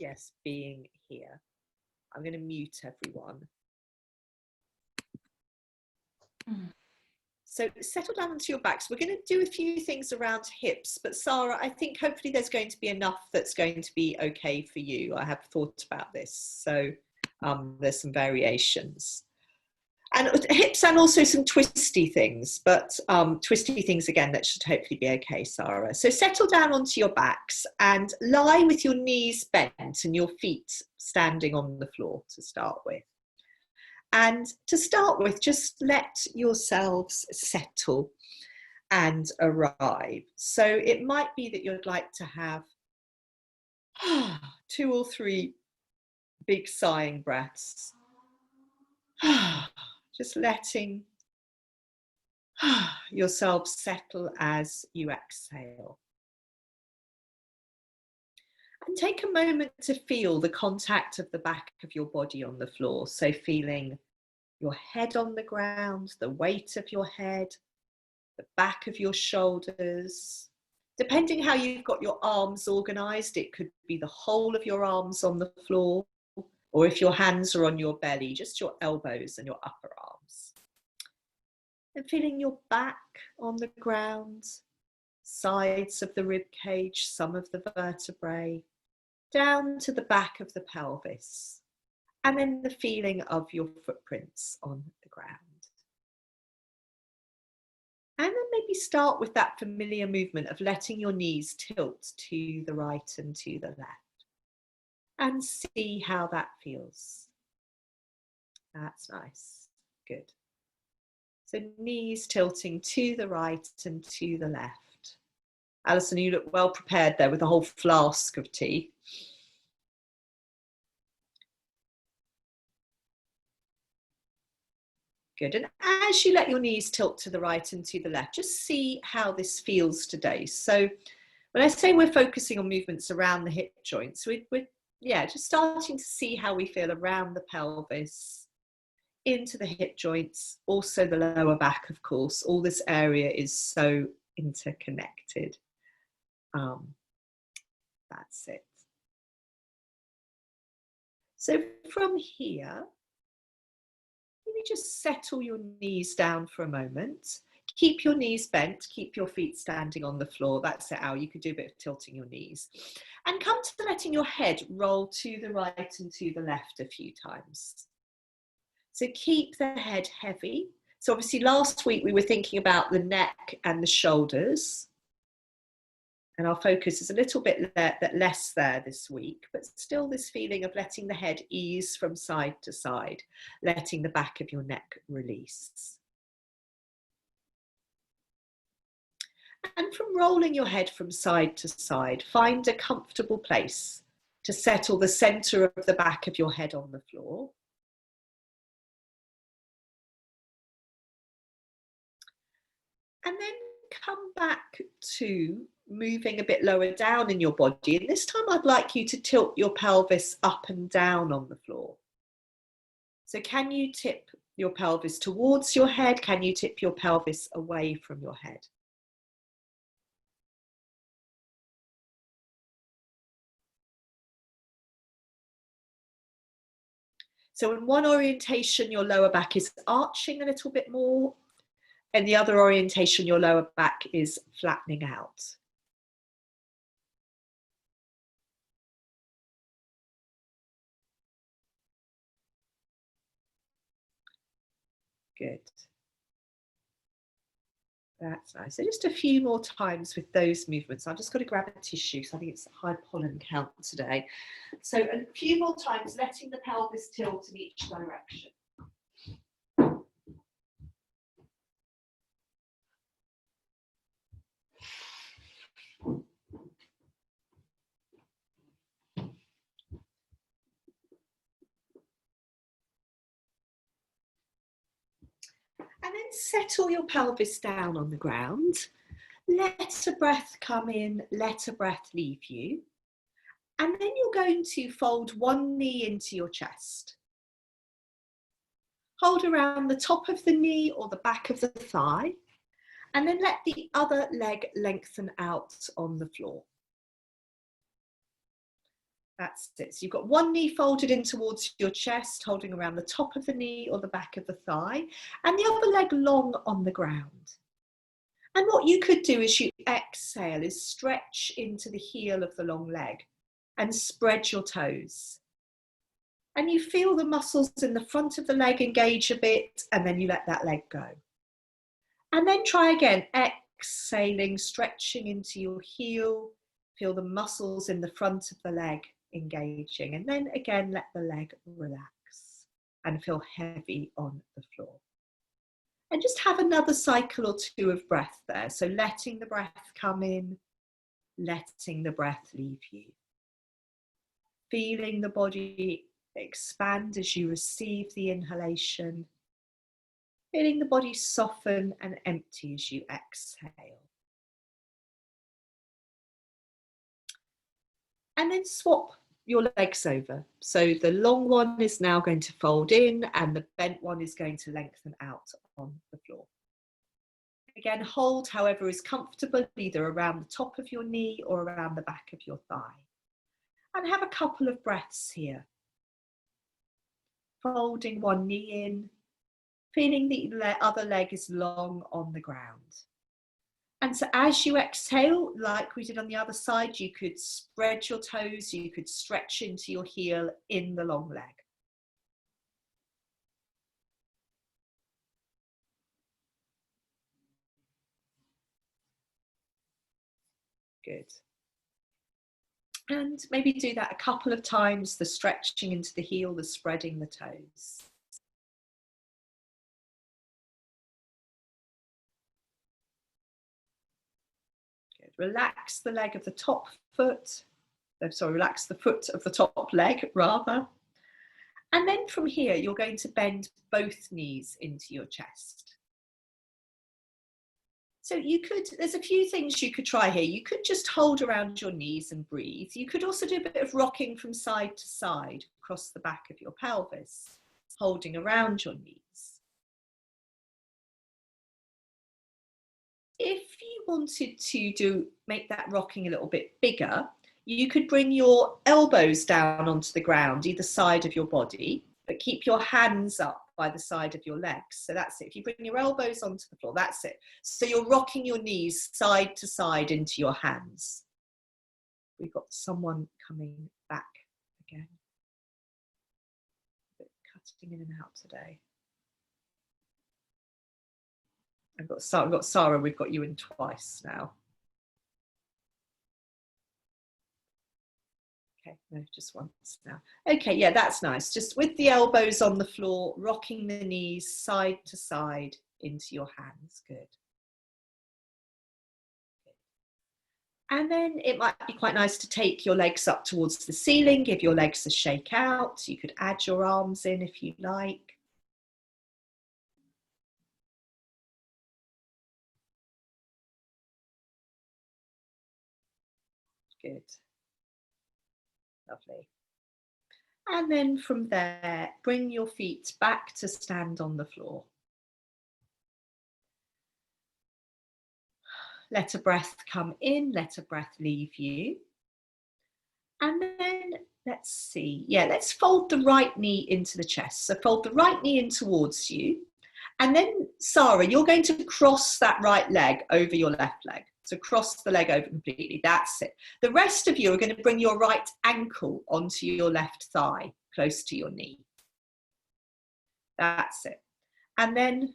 yes, being here. I'm going to mute everyone. So settle down onto your backs. We're going to do a few things around hips, but Sarah, I think hopefully there's going to be enough that's going to be okay for you. I have thought about this, so there's some variations. And hips and also some twisty things, but twisty things again, that should hopefully be okay, Sarah. So settle down onto your backs and lie with your knees bent and your feet standing on the floor to start with. And to start with, just let yourselves settle and arrive. So it might be that you'd like to have 2 or 3 big sighing breaths. Just letting yourself settle as you exhale. And take a moment to feel the contact of the back of your body on the floor. So feeling your head on the ground, the weight of your head, the back of your shoulders. Depending how you've got your arms organized, it could be the whole of your arms on the floor, or if your hands are on your belly, just your elbows and your upper arms. And feeling your back on the ground, sides of the rib cage, some of the vertebrae, down to the back of the pelvis, and then the feeling of your footprints on the ground. And then maybe start with that familiar movement of letting your knees tilt to the right and to the left, and see how that feels. That's nice. Good. So knees tilting to the right and to the left. Alison, you look well prepared there with a whole flask of tea. Good. And as you let your knees tilt to the right and to the left, just see how this feels today. So when I say we're focusing on movements around the hip joints, we're just starting to see how we feel around the pelvis, into the hip joints, also the lower back, of course. All this area is so interconnected. That's it. So from here, maybe just settle your knees down for a moment. Keep your knees bent, keep your feet standing on the floor. That's it, Al. You could do a bit of tilting your knees. And come to letting your head roll to the right and to the left a few times. So keep the head heavy. So obviously last week we were thinking about the neck and the shoulders. And our focus is a little bit less there this week, but still this feeling of letting the head ease from side to side, letting the back of your neck release. And from rolling your head from side to side, find a comfortable place to settle the center of the back of your head on the floor. And then come back to moving a bit lower down in your body. And this time I'd like you to tilt your pelvis up and down on the floor. So can you tip your pelvis towards your head? Can you tip your pelvis away from your head? So in one orientation, your lower back is arching a little bit more. And the other orientation, your lower back is flattening out. Good. That's nice. So just a few more times with those movements. I've just got to grab a tissue, so I think it's a high pollen count today. So a few more times, letting the pelvis tilt in each direction. And then settle your pelvis down on the ground. Let a breath come in, let a breath leave you. And then you're going to fold one knee into your chest. Hold around the top of the knee or the back of the thigh. And then let the other leg lengthen out on the floor. That's it. So you've got one knee folded in towards your chest, holding around the top of the knee or the back of the thigh, and the other leg long on the ground. And what you could do as you exhale is stretch into the heel of the long leg and spread your toes. And you feel the muscles in the front of the leg engage a bit, and then you let that leg go. And then try again, exhaling, stretching into your heel. Feel the muscles in the front of the leg engaging. And then again, let the leg relax and feel heavy on the floor. And just have another cycle or two of breath there. So letting the breath come in, letting the breath leave you. Feeling the body expand as you receive the inhalation. Feeling the body soften and empty as you exhale. And then swap your legs over. So the long one is now going to fold in and the bent one is going to lengthen out on the floor. Again, hold however is comfortable, either around the top of your knee or around the back of your thigh. And have a couple of breaths here. Folding one knee in, feeling the other leg is long on the ground. And so as you exhale, like we did on the other side, you could spread your toes, you could stretch into your heel in the long leg. Good. And maybe do that a couple of times, the stretching into the heel, the spreading the toes. Good. Relax the leg of the top foot. Relax the foot of the top leg rather. And then from here, you're going to bend both knees into your chest. So there's a few things you could try here. You could just hold around your knees and breathe. You could also do a bit of rocking from side to side across the back of your pelvis, holding around your knees. If you wanted to make that rocking a little bit bigger, you could bring your elbows down onto the ground, either side of your body, but keep your hands up by the side of your legs. So that's it. If you bring your elbows onto the floor, that's it. So you're rocking your knees side to side into your hands. We've got someone coming back again. A bit cutting in and out today. I've got Sarah, we've got you in twice now. Okay, no, just once now. Okay, yeah, that's nice. Just with the elbows on the floor, rocking the knees side to side into your hands. Good. And then it might be quite nice to take your legs up towards the ceiling, give your legs a shake out. You could add your arms in if you like. Good. Lovely. And then from there, bring your feet back to stand on the floor. Let a breath come in, let a breath leave you. And then let's see. Yeah, let's fold the right knee into the chest. So fold the right knee in towards you. And then, Sarah, you're going to cross that right leg over your left leg. So cross the leg over completely. That's it. The rest of you are going to bring your right ankle onto your left thigh, close to your knee. That's it. And then,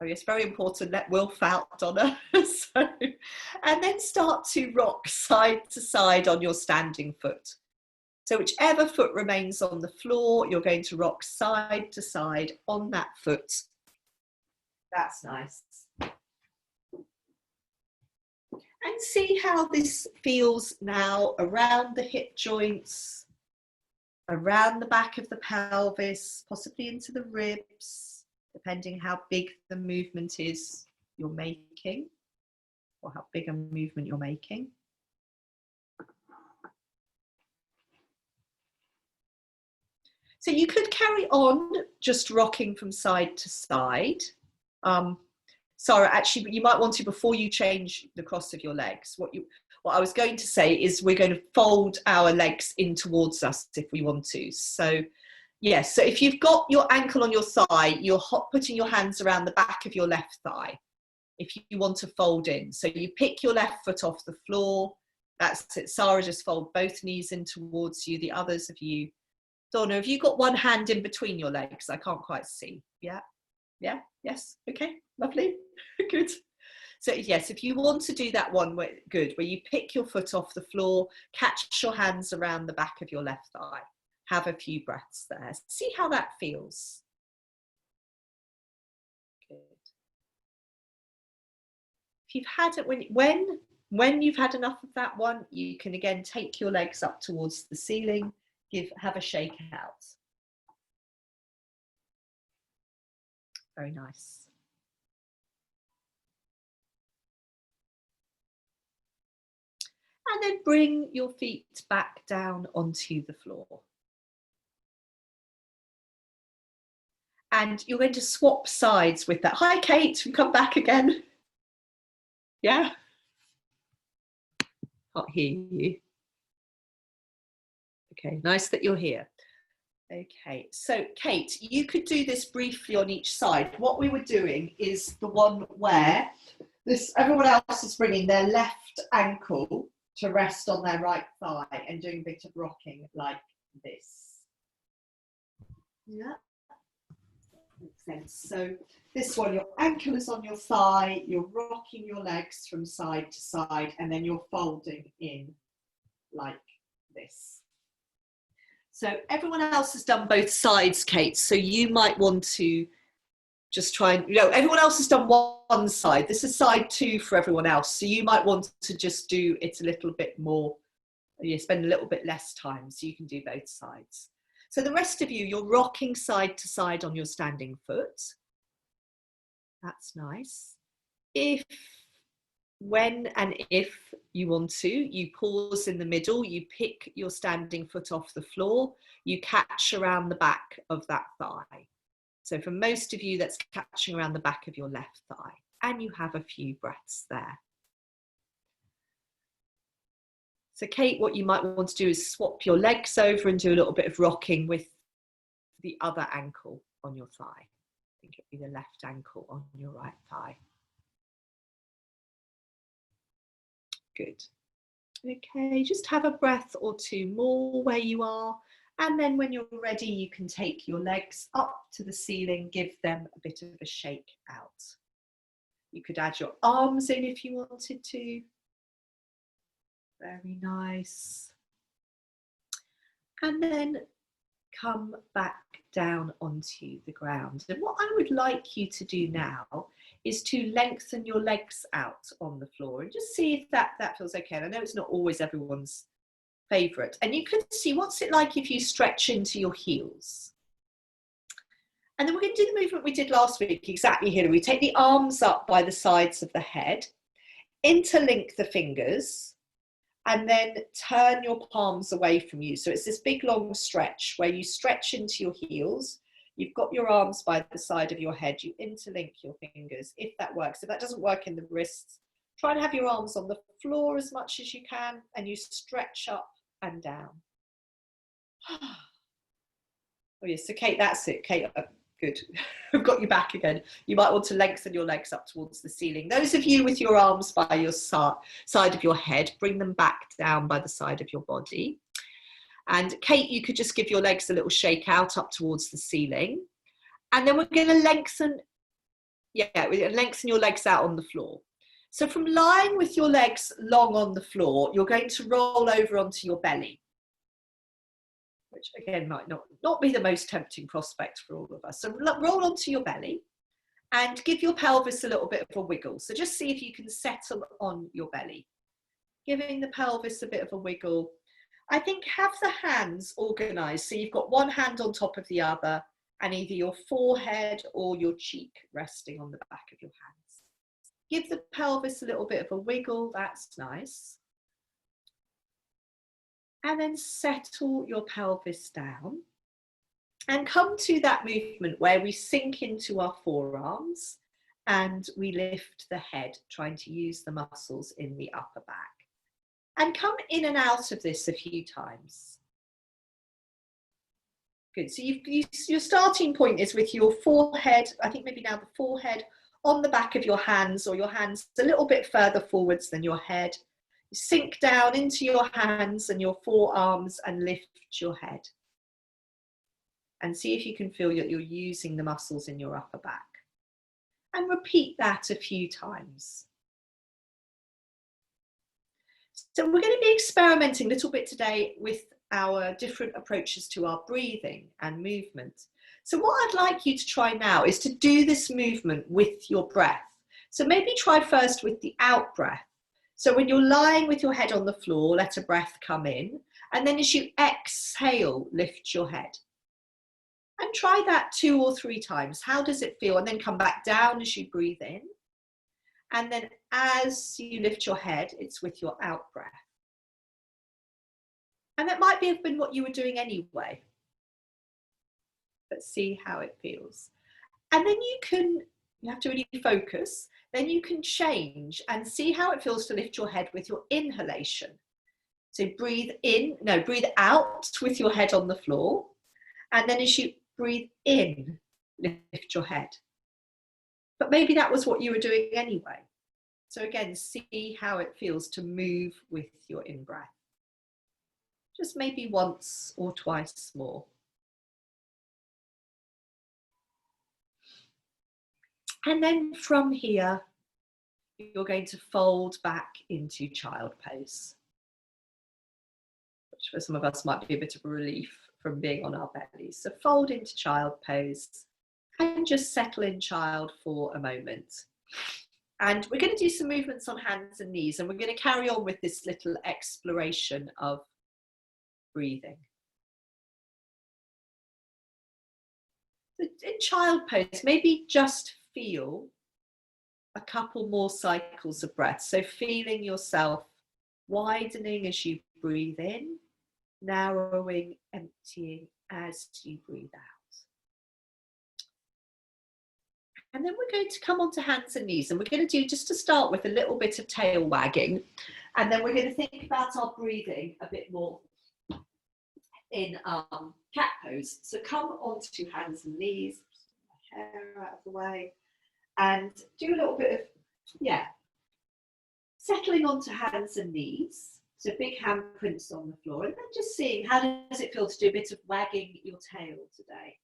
oh yes, very important, let Wilf out, Donna. And then start to rock side to side on your standing foot. So whichever foot remains on the floor, you're going to rock side to side on that foot. That's nice. And see how this feels now around the hip joints, around the back of the pelvis, possibly into the ribs, depending how big the movement is you're making, or how big a movement you're making. So you could carry on just rocking from side to side. Sarah, actually, you might want to, before you change the cross of your legs, what what I was going to say is we're going to fold our legs in towards us if we want to. So yes, so if you've got your ankle on your thigh, you're putting your hands around the back of your left thigh if you want to fold in. So you pick your left foot off the floor. That's it. Sarah, just fold both knees in towards you. The others of you, Donna, have you got one hand in between your legs? I can't quite see. Yeah, yeah, yes, okay, lovely, good. So yes, if you want to do that one, good, where you pick your foot off the floor, catch your hands around the back of your left thigh. Have a few breaths there. See how that feels. Good. If you've had it, when you've had enough of that one, you can again take your legs up towards the ceiling, have a shake out. Very nice. And then bring your feet back down onto the floor. And you're going to swap sides with that. Hi, Kate, we come back again. Yeah? Can't hear you. Okay, nice that you're here. Okay, so Kate, you could do this briefly on each side. What we were doing is the one where everyone else is bringing their left ankle to rest on their right thigh and doing a bit of rocking like this. Yeah, makes sense. So this one, your ankle is on your thigh, you're rocking your legs from side to side, and then you're folding in like this. So everyone else has done both sides, Kate, so you might want to just try and, everyone else has done one side. This is side 2 for everyone else. So you might want to just do it a little bit more, spend a little bit less time so you can do both sides. So the rest of you, you're rocking side to side on your standing foot. That's nice. When and if you want to, you pause in the middle, you pick your standing foot off the floor, you catch around the back of that thigh. So for most of you, that's catching around the back of your left thigh, and you have a few breaths there. So Kate, what you might want to do is swap your legs over and do a little bit of rocking with the other ankle on your thigh. I think it'd be the left ankle on your right thigh. Good. Okay, just have a breath or two more where you are. And then when you're ready, you can take your legs up to the ceiling, give them a bit of a shake out. You could add your arms in if you wanted to. Very nice. And then come back down onto the ground. And what I would like you to do now is to lengthen your legs out on the floor and just see if that feels okay. And I know it's not always everyone's favourite. And you can see, what's it like if you stretch into your heels? And then we're going to do the movement we did last week, exactly here. We take the arms up by the sides of the head, interlink the fingers, and then turn your palms away from you. So it's this big long stretch where you stretch into your heels. You've got your arms by the side of your head. You interlink your fingers, if that works. If that doesn't work in the wrists, try and have your arms on the floor as much as you can, and you stretch up and down. Oh yes, so Kate, that's it. Kate, good. I've got you back again. You might want to lengthen your legs up towards the ceiling. Those of you with your arms by your side of your head, bring them back down by the side of your body. And Kate, you could just give your legs a little shake out up towards the ceiling. And then we're going to lengthen your legs out on the floor. So from lying with your legs long on the floor, you're going to roll over onto your belly, which again might not be the most tempting prospect for all of us. So roll onto your belly and give your pelvis a little bit of a wiggle. So just see if you can settle on your belly, giving the pelvis a bit of a wiggle. I think have the hands organised. So you've got one hand on top of the other and either your forehead or your cheek resting on the back of your hands. Give the pelvis a little bit of a wiggle, that's nice. And then settle your pelvis down and come to that movement where we sink into our forearms and we lift the head, trying to use the muscles in the upper back. And come in and out of this a few times. Good. So your starting point is with your forehead, I think maybe now the forehead on the back of your hands, or your hands a little bit further forwards than your head. You sink down into your hands and your forearms and lift your head. And see if you can feel that you're using the muscles in your upper back. And repeat that a few times. So we're going to be experimenting a little bit today with our different approaches to our breathing and movement. So what I'd like you to try now is to do this movement with your breath. So maybe try first with the out breath. So when you're lying with your head on the floor, let a breath come in. And then as you exhale, lift your head. And try that 2 or 3 times. How does it feel? And then come back down as you breathe in. And then as you lift your head, it's with your out breath. And that might have been what you were doing anyway. But see how it feels. And then you have to really focus. Then you can change and see how it feels to lift your head with your inhalation. So breathe out with your head on the floor. And then as you breathe in, lift your head. But maybe that was what you were doing anyway. So again, see how it feels to move with your in-breath. Just maybe once or twice more. And then from here, you're going to fold back into child pose, which for some of us might be a bit of a relief from being on our bellies. So fold into child pose and just settle in child for a moment. And we're going to do some movements on hands and knees, and we're going to carry on with this little exploration of breathing. So in child pose, maybe just feel a couple more cycles of breath. So feeling yourself widening as you breathe in, narrowing, emptying as you breathe out. And then we're going to come onto hands and knees, and we're going to do, just to start with, a little bit of tail wagging. And then we're going to think about our breathing a bit more in cat pose. So come onto hands and knees, my hair out of the way, and do a little bit of, settling onto hands and knees. So big handprints on the floor, and then just seeing how does it feel to do a bit of wagging your tail today.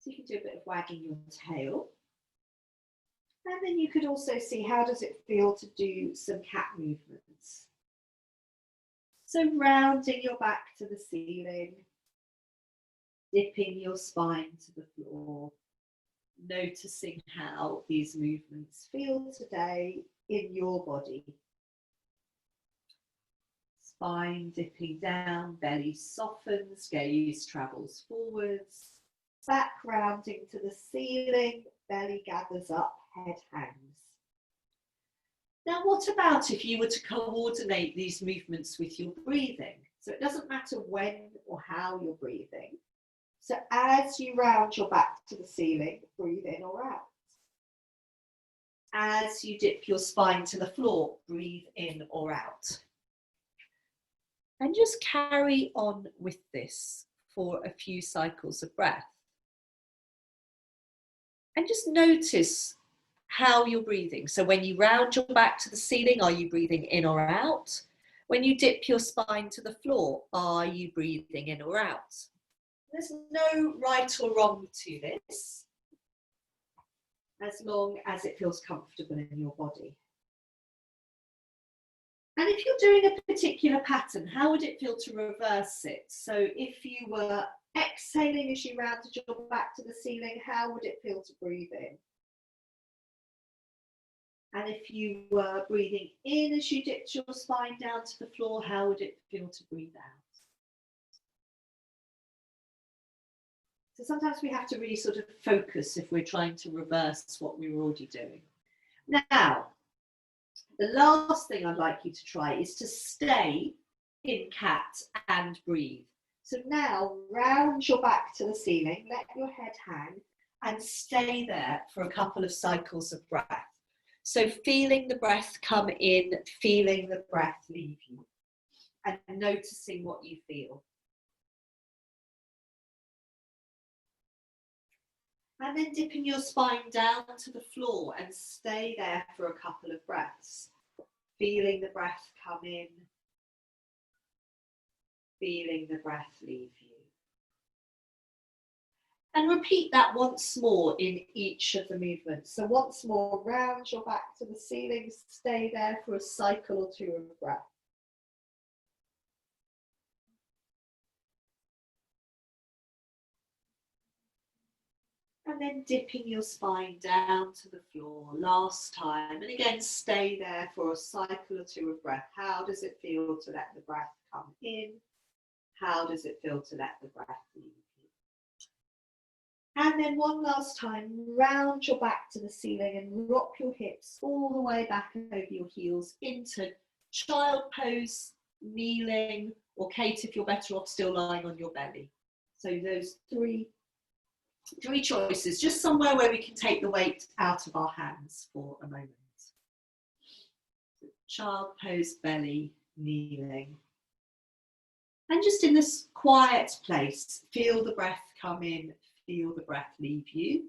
So you can do a bit of wagging your tail. And then you could also see how does it feel to do some cat movements. So rounding your back to the ceiling, dipping your spine to the floor, noticing how these movements feel today in your body. Spine dipping down, belly softens, gaze travels forwards, back rounding to the ceiling, belly gathers up, head hangs. Now, what about if you were to coordinate these movements with your breathing? So it doesn't matter when or how you're breathing. So as you round your back to the ceiling, breathe in or out. As you dip your spine to the floor, breathe in or out. And just carry on with this for a few cycles of breath. And just notice how you're breathing. So when you round your back to the ceiling, are you breathing in or out? When you dip your spine to the floor, are you breathing in or out? There's no right or wrong to this, as long as it feels comfortable in your body. And if you're doing a particular pattern, how would it feel to reverse it? So if you were exhaling as you rounded your back to the ceiling, how would it feel to breathe in? And if you were breathing in as you dipped your spine down to the floor, how would it feel to breathe out? So sometimes we have to really sort of focus if we're trying to reverse what we were already doing. Now, the last thing I'd like you to try is to stay in cat and breathe. So now round your back to the ceiling, let your head hang and stay there for a couple of cycles of breath. So feeling the breath come in, feeling the breath leave you, and noticing what you feel. And then dipping your spine down to the floor and stay there for a couple of breaths. Feeling the breath come in, feeling the breath leave you. And repeat that once more in each of the movements. So once more, round your back to the ceiling, stay there for a cycle or two of breath. And then dipping your spine down to the floor, last time. And again, stay there for a cycle or two of breath. How does it feel to let the breath come in? How does it feel to let the breath leave you? And then one last time, round your back to the ceiling and rock your hips all the way back over your heels into child pose, kneeling, or Kate, if you're better off still lying on your belly. So those three choices, just somewhere where we can take the weight out of our hands for a moment. Child pose, belly, kneeling. And just in this quiet place, feel the breath come in, feel the breath leave you.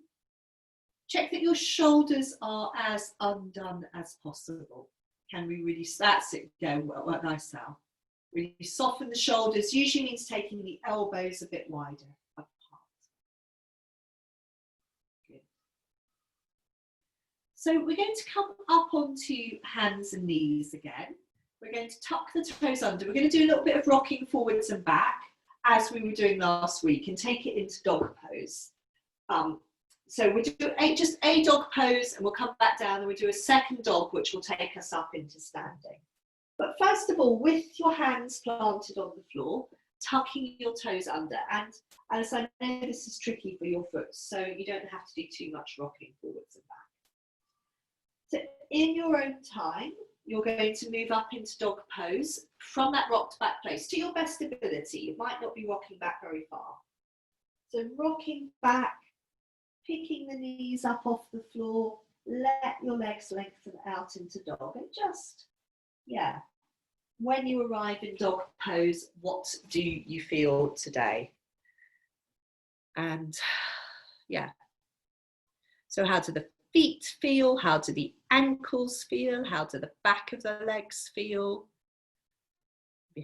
Check that your shoulders are as undone as possible. Can we really, that's it, go, well, nice now. Really soften the shoulders, usually means taking the elbows a bit wider. So we're going to come up onto hands and knees again. We're going to tuck the toes under. We're going to do a little bit of rocking forwards and back as we were doing last week and take it into dog pose. So we'll do just a dog pose and we'll come back down and we'll do a second dog which will take us up into standing. But first of all, with your hands planted on the floor, tucking your toes under. And as I know this is tricky for your foot, so you don't have to do too much rocking forwards and back. So in your own time, you're going to move up into dog pose from that rocked back place to your best ability. You might not be rocking back very far. So rocking back, picking the knees up off the floor, let your legs lengthen out into dog and just, yeah. When you arrive in dog pose, what do you feel today? And yeah, so how do the feet feel? How do the ankles feel? How do the back of the legs feel?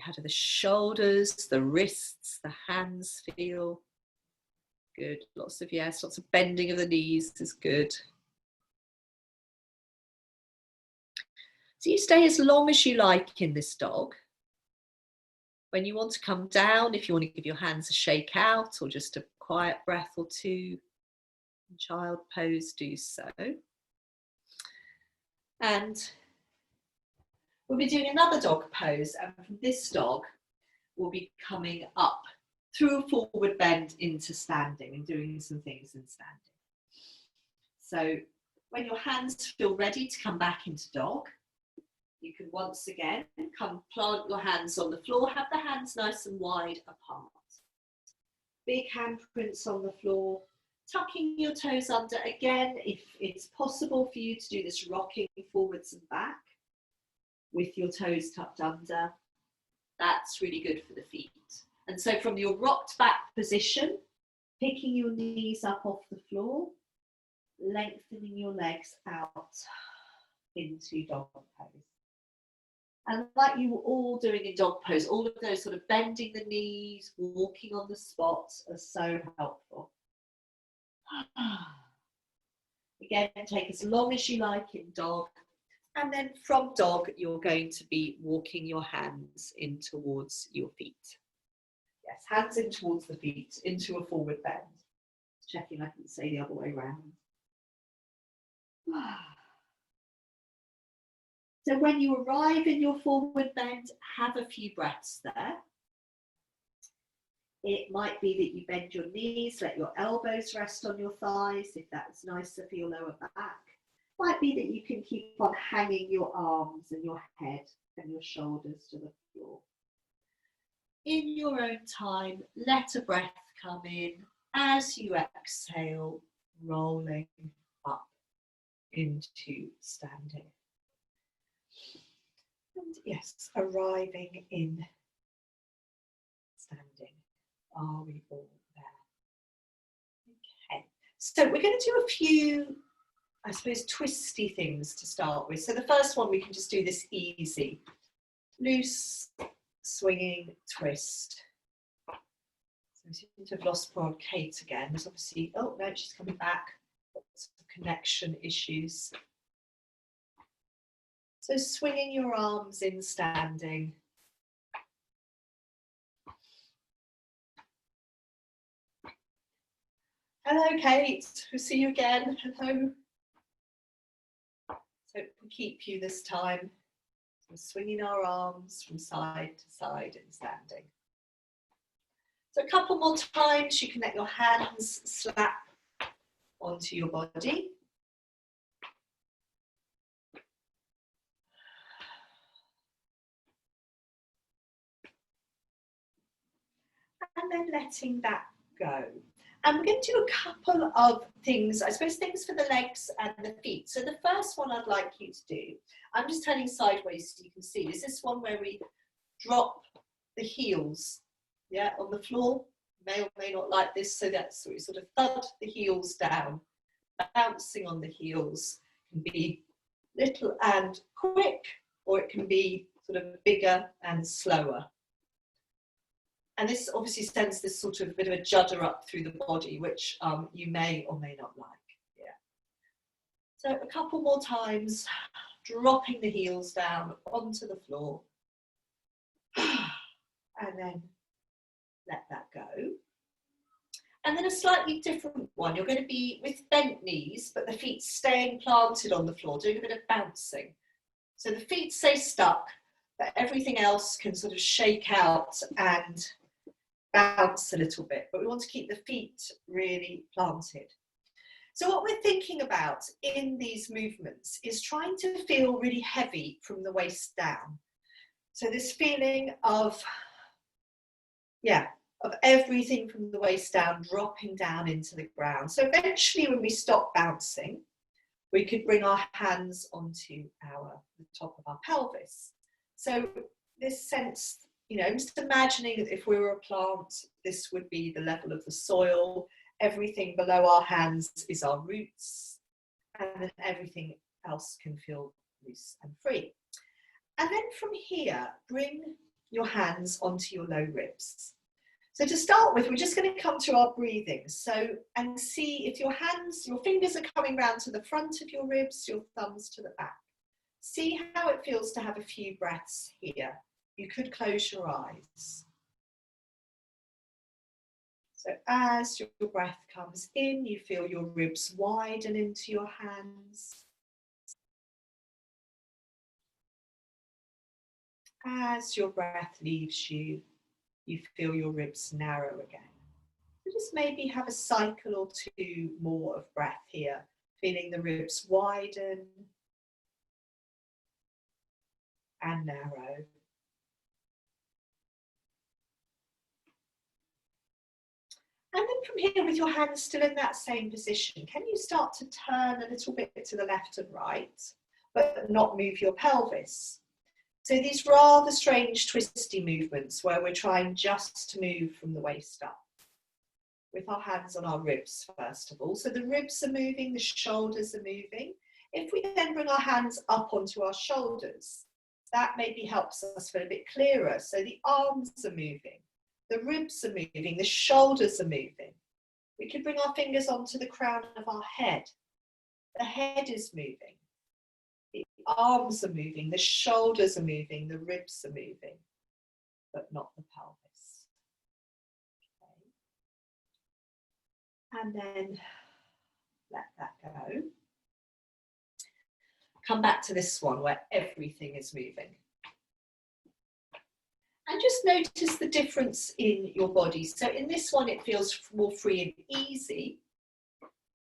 How do the shoulders, the wrists, the hands feel? Good, lots of yes, lots of bending of the knees is good. So you stay as long as you like in this dog. When you want to come down, if you want to give your hands a shake out or just a quiet breath or two, in child pose, do so. And we'll be doing another dog pose, and from this dog, we'll be coming up through a forward bend into standing and doing some things in standing. So when your hands feel ready to come back into dog, you can once again come plant your hands on the floor, have the hands nice and wide apart. Big handprints on the floor, tucking your toes under. Again, if it's possible for you to do this rocking forwards and back with your toes tucked under, that's really good for the feet. And so from your rocked back position, picking your knees up off the floor, lengthening your legs out into dog pose. And like you were all doing in dog pose, all of those sort of bending the knees, walking on the spot are so helpful. Again, take as long as you like in dog. And then from dog, you're going to be walking your hands in towards your feet. Yes, hands in towards the feet, into a forward bend. Checking I can say the other way around. So when you arrive in your forward bend, have a few breaths there. It might be that you bend your knees, let your elbows rest on your thighs, if that's nicer for your lower back. Might be that you can keep on hanging your arms and your head and your shoulders to the floor. In your own time, let a breath come in as you exhale, rolling up into standing. And yes, arriving in standing. Are we all there? Okay, so we're going to do a few, I suppose, twisty things to start with. So the first one, we can just do this easy. Loose, swinging, twist. So we seem to have lost poor Kate again. There's obviously, oh no, she's coming back. Lots of connection issues. So swinging your arms in standing. Hello, Kate. We'll see you again. Hello. So it can keep you this time. So swinging our arms from side to side in standing. So a couple more times, you can let your hands slap onto your body. And then letting that go. And we're going to do a couple of things, I suppose things for the legs and the feet. So the first one I'd like you to do, I'm just turning sideways so you can see, is this one where we drop the heels, yeah, on the floor. May or may not like this, so that's we sort of thud the heels down. Bouncing on the heels can be little and quick, or it can be sort of bigger and slower. And this obviously sends this sort of bit of a judder up through the body, which you may or may not like. Yeah. So a couple more times, dropping the heels down onto the floor. And then let that go. And then a slightly different one. You're going to be with bent knees, but the feet staying planted on the floor, doing a bit of bouncing. So the feet stay stuck, but everything else can sort of shake out and bounce a little bit, but we want to keep the feet really planted. So what we're thinking about in these movements is trying to feel really heavy from the waist down. So this feeling of, yeah, of everything from the waist down dropping down into the ground. So eventually when we stop bouncing, we could bring our hands onto the top of our pelvis. So this sense, you know, just imagining that if we were a plant, this would be the level of the soil. Everything below our hands is our roots, and then everything else can feel loose and free. And then from here, bring your hands onto your low ribs. So to start with, we're just going to come to our breathing. So, and see if your fingers are coming round to the front of your ribs, your thumbs to the back. See how it feels to have a few breaths here. You could close your eyes. So as your breath comes in, you feel your ribs widen into your hands. As your breath leaves you, you feel your ribs narrow again. So just maybe have a cycle or two more of breath here, feeling the ribs widen and narrow. And then from here, with your hands still in that same position, can you start to turn a little bit to the left and right, but not move your pelvis? So these rather strange twisty movements where we're trying just to move from the waist up. With our hands on our ribs, first of all. So the ribs are moving, the shoulders are moving. If we then bring our hands up onto our shoulders, that maybe helps us feel a bit clearer. So the arms are moving. The ribs are moving, the shoulders are moving. We can bring our fingers onto the crown of our head. The head is moving. The arms are moving, the shoulders are moving, the ribs are moving, but not the pelvis. Okay. And then let that go. Come back to this one where everything is moving. And just notice the difference in your body. So in this one, it feels more free and easy.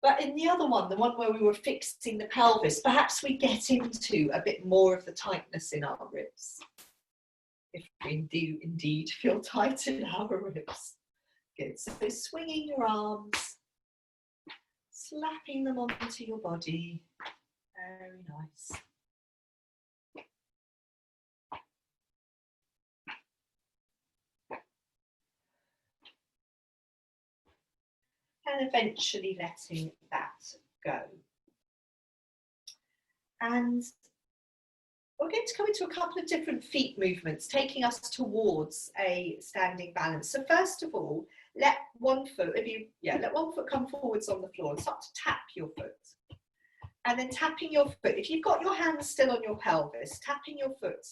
But in the other one, the one where we were fixing the pelvis, perhaps we get into a bit more of the tightness in our ribs. If we do indeed feel tight in our ribs. Good. So swinging your arms, slapping them onto your body. Very nice. And eventually letting that go. And we're going to come into a couple of different feet movements, taking us towards a standing balance. So first of all, let one foot, let one foot come forwards on the floor and start to tap your foot. And then tapping your foot, if you've got your hands still on your pelvis, tapping your foot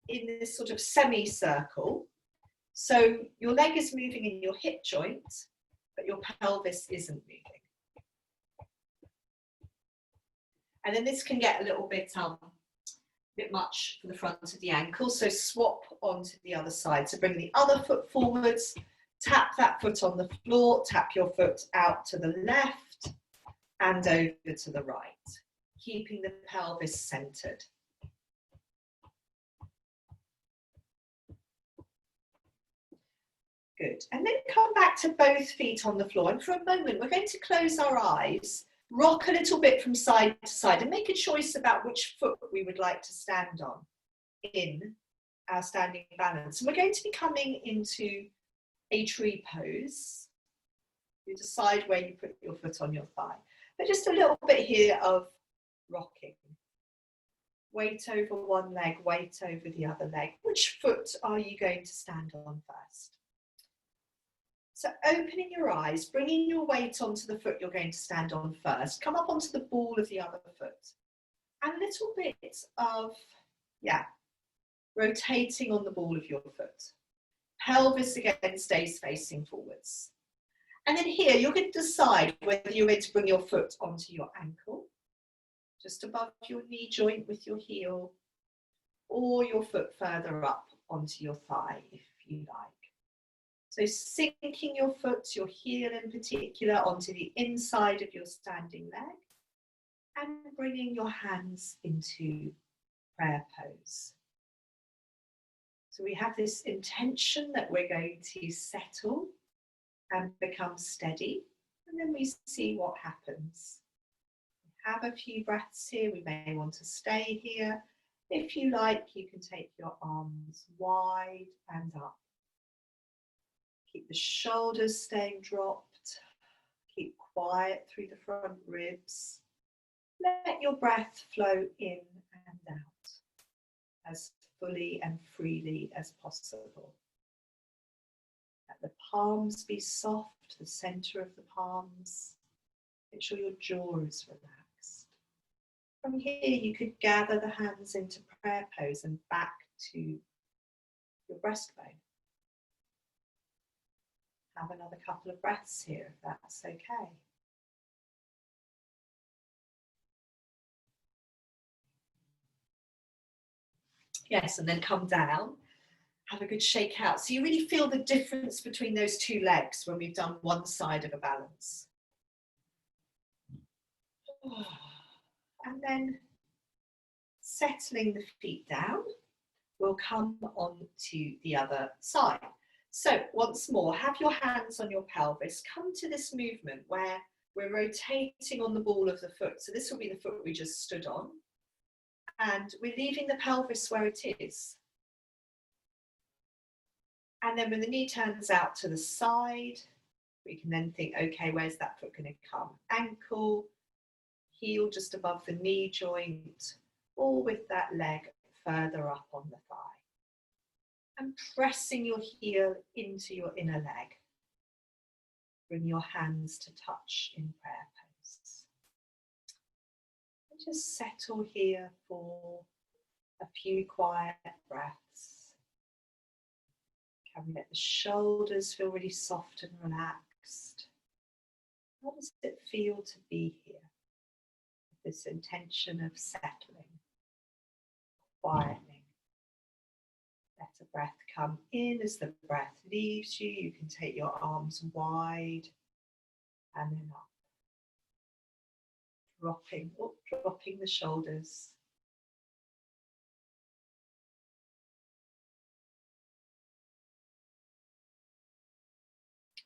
in this sort of semicircle. So your leg is moving in your hip joint, but your pelvis isn't moving. And then this can get a little bit much for the front of the ankle, so swap onto the other side. So bring the other foot forwards, tap that foot on the floor, tap your foot out to the left and over to the right, keeping the pelvis centered. Good. And then come back to both feet on the floor. And for a moment, we're going to close our eyes, rock a little bit from side to side and make a choice about which foot we would like to stand on in our standing balance. And we're going to be coming into a tree pose. You decide where you put your foot on your thigh. But just a little bit here of rocking. Weight over one leg, weight over the other leg. Which foot are you going to stand on first? So opening your eyes, bringing your weight onto the foot you're going to stand on first. Come up onto the ball of the other foot. And a little bit of, rotating on the ball of your foot. Pelvis again stays facing forwards. And then here, you're going to decide whether you're going to bring your foot onto your ankle, just above your knee joint with your heel, or your foot further up onto your thigh, if you like. So sinking your foot, your heel in particular, onto the inside of your standing leg and bringing your hands into prayer pose. So we have this intention that we're going to settle and become steady, and then we see what happens. We have a few breaths here. We may want to stay here. If you like, you can take your arms wide and up. Keep the shoulders staying dropped. Keep quiet through the front ribs. Let your breath flow in and out as fully and freely as possible. Let the palms be soft, the center of the palms. Make sure your jaw is relaxed. From here, you could gather the hands into prayer pose and back to your breastbone. Have another couple of breaths here, if that's okay. Yes, and then come down. Have a good shake out. So you really feel the difference between those two legs when we've done one side of a balance. And then settling the feet down, we'll come on to the other side. So once more, have your hands on your pelvis. Come to this movement where we're rotating on the ball of the foot. So this will be the foot we just stood on. And we're leaving the pelvis where it is. And then when the knee turns out to the side, we can then think, okay, where's that foot going to come? Ankle, heel just above the knee joint, or with that leg further up on the thigh. And pressing your heel into your inner leg. Bring your hands to touch in prayer pose. And just settle here for a few quiet breaths. Can we let the shoulders feel really soft and relaxed? How does it feel to be here? With this intention of settling, quietening. Let a breath come in. As the breath leaves you, you can take your arms wide and then up. Dropping the shoulders.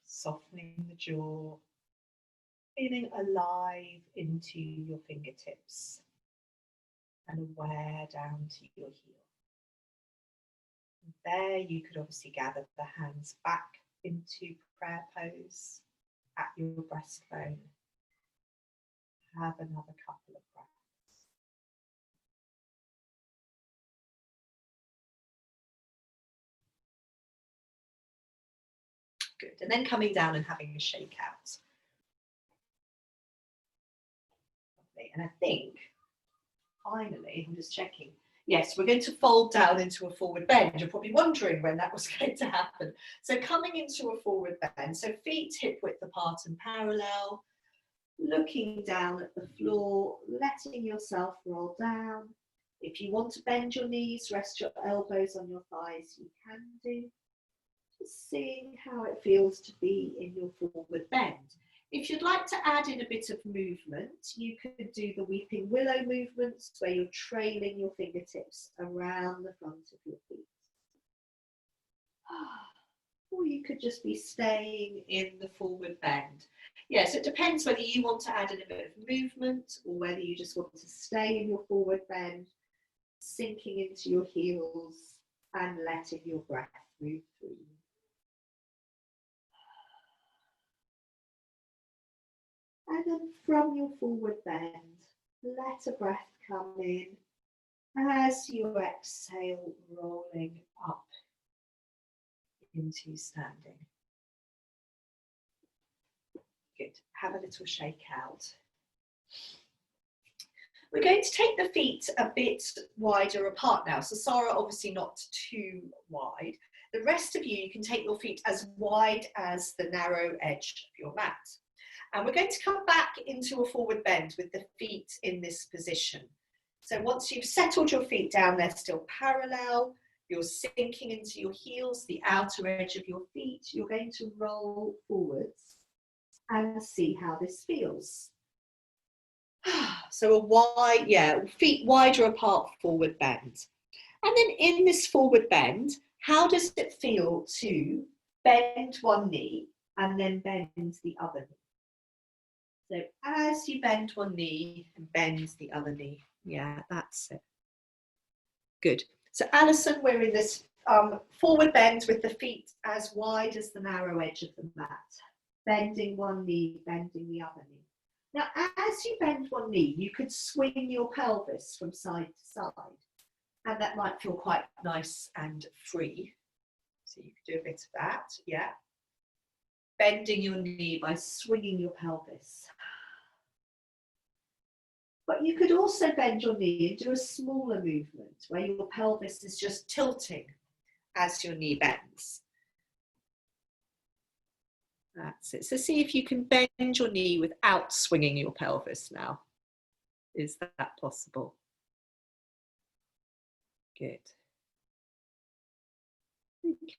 Softening the jaw. Feeling alive into your fingertips. and aware down to your heel. And there you could obviously gather the hands back into prayer pose at your breastbone. Have another couple of breaths. Good. And then coming down and having a shakeout. Lovely. And I think, finally, I'm just checking. Yes, we're going to fold down into a forward bend. You're probably wondering when that was going to happen. So coming into a forward bend. So feet hip width apart and parallel. Looking down at the floor, letting yourself roll down. If you want to bend your knees, rest your elbows on your thighs, you can do. Just seeing how it feels to be in your forward bend. If you'd like to add in a bit of movement, you could do the weeping willow movements where you're trailing your fingertips around the front of your feet. Or you could just be staying in the forward bend. Yes, it depends whether you want to add in a bit of movement or whether you just want to stay in your forward bend, sinking into your heels and letting your breath move through. And then from your forward bend, let a breath come in as you exhale, rolling up into standing. Good. Have a little shake out. We're going to take the feet a bit wider apart now. So Sarah, obviously not too wide. The rest of you, you can take your feet as wide as the narrow edge of your mat. And we're going to come back into a forward bend with the feet in this position. So once you've settled your feet down, they're still parallel. You're sinking into your heels, the outer edge of your feet. You're going to roll forwards and see how this feels. So a wide, feet wider apart forward bend. And then in this forward bend, how does it feel to bend one knee and then bend the other knee? So as you bend one knee and bend the other knee. Yeah, that's it. Good. So Alison, we're in this forward bend with the feet as wide as the narrow edge of the mat. Bending one knee, bending the other knee. Now, as you bend one knee, you could swing your pelvis from side to side. And that might feel quite nice and free. So you could do a bit of that, yeah. Bending your knee by swinging your pelvis. But you could also bend your knee and do a smaller movement where your pelvis is just tilting as your knee bends. That's it. So see if you can bend your knee without swinging your pelvis now. Is that possible? Good.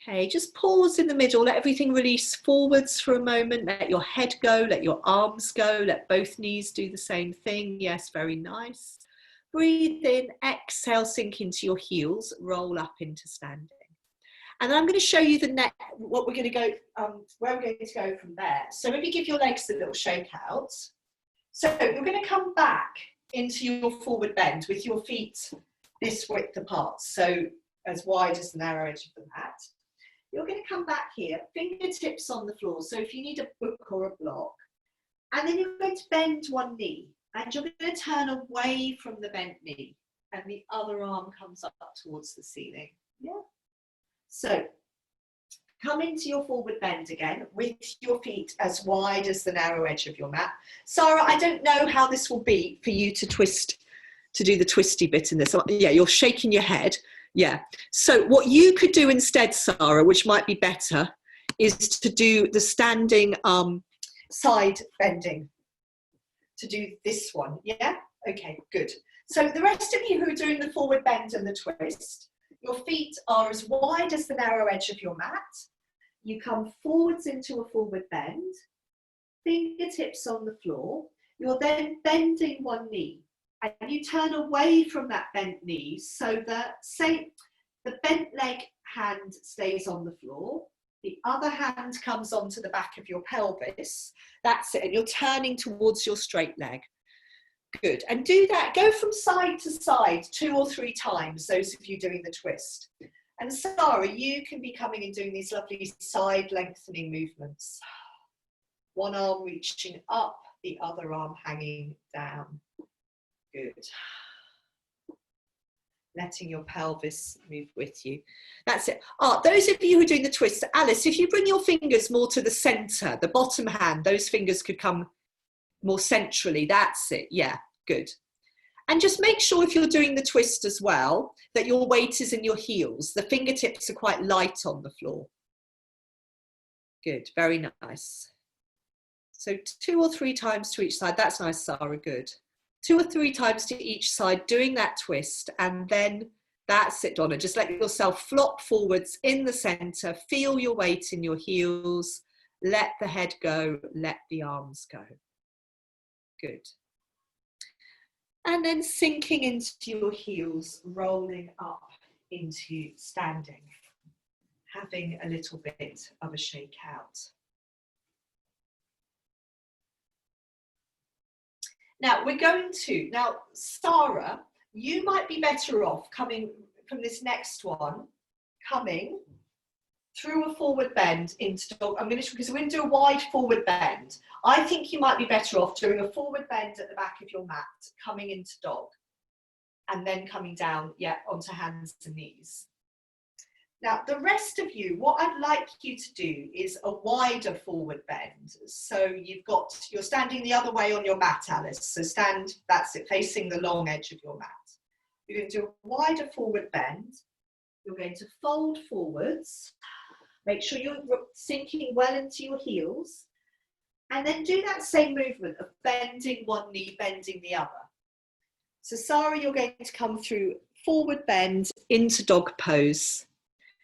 Okay, just pause in the middle, let everything release forwards for a moment, let your head go, let your arms go, let both knees do the same thing. Yes, very nice. Breathe in, exhale, sink into your heels, roll up into standing. And then I'm going to show you the next, what we're going to go, where we're going to go from there. So maybe give your legs a little shake out. So you're going to come back into your forward bend with your feet this width apart. So as wide as the narrow edge of the mat. You're going to come back here, fingertips on the floor. So if you need a book or a block, and then you're going to bend one knee and you're going to turn away from the bent knee and the other arm comes up towards the ceiling. Yeah. So come into your forward bend again with your feet as wide as the narrow edge of your mat. Sarah, I don't know how this will be for you to twist, to do the twisty bit in this. Yeah, you're shaking your head. Yeah. So what you could do instead, Sarah, which might be better, is to do the standing side bending. To do this one. Yeah? Okay, good. So the rest of you who are doing the forward bend and the twist, your feet are as wide as the narrow edge of your mat. You come forwards into a forward bend, fingertips on the floor. You're then bending one knee. And you turn away from that bent knee so that, say, the bent leg hand stays on the floor, the other hand comes onto the back of your pelvis. That's it. And you're turning towards your straight leg. Good. And do that, go from side to side 2 or 3 times, those of you doing the twist. And Sarah, you can be coming and doing these lovely side lengthening movements. One arm reaching up, the other arm hanging down. Good. Letting your pelvis move with you. That's it. Those of you who are doing the twist, Alice, if you bring your fingers more to the center, the bottom hand, those fingers could come more centrally. That's it. Yeah, good. And just make sure if you're doing the twist as well, that your weight is in your heels. The fingertips are quite light on the floor. Good, very nice. So 2 or 3 times to each side. That's nice, Sarah, good. 2 or 3 times to each side, doing that twist, and then that's it, Donna. Just let yourself flop forwards in the center, feel your weight in your heels, let the head go, let the arms go. Good. And then sinking into your heels, rolling up into standing, having a little bit of a shake out. Now we're going to, Sarah, you might be better off coming from this next one, coming through a forward bend into dog. Because we're going to do a wide forward bend. I think you might be better off doing a forward bend at the back of your mat, coming into dog, and then coming down, onto hands and knees. Now, the rest of you, what I'd like you to do is a wider forward bend. So you're standing the other way on your mat, Alice. So stand, that's it, facing the long edge of your mat. You're going to do a wider forward bend. You're going to fold forwards. Make sure you're sinking well into your heels. And then do that same movement of bending one knee, bending the other. So Sarah, you're going to come through forward bend into dog pose.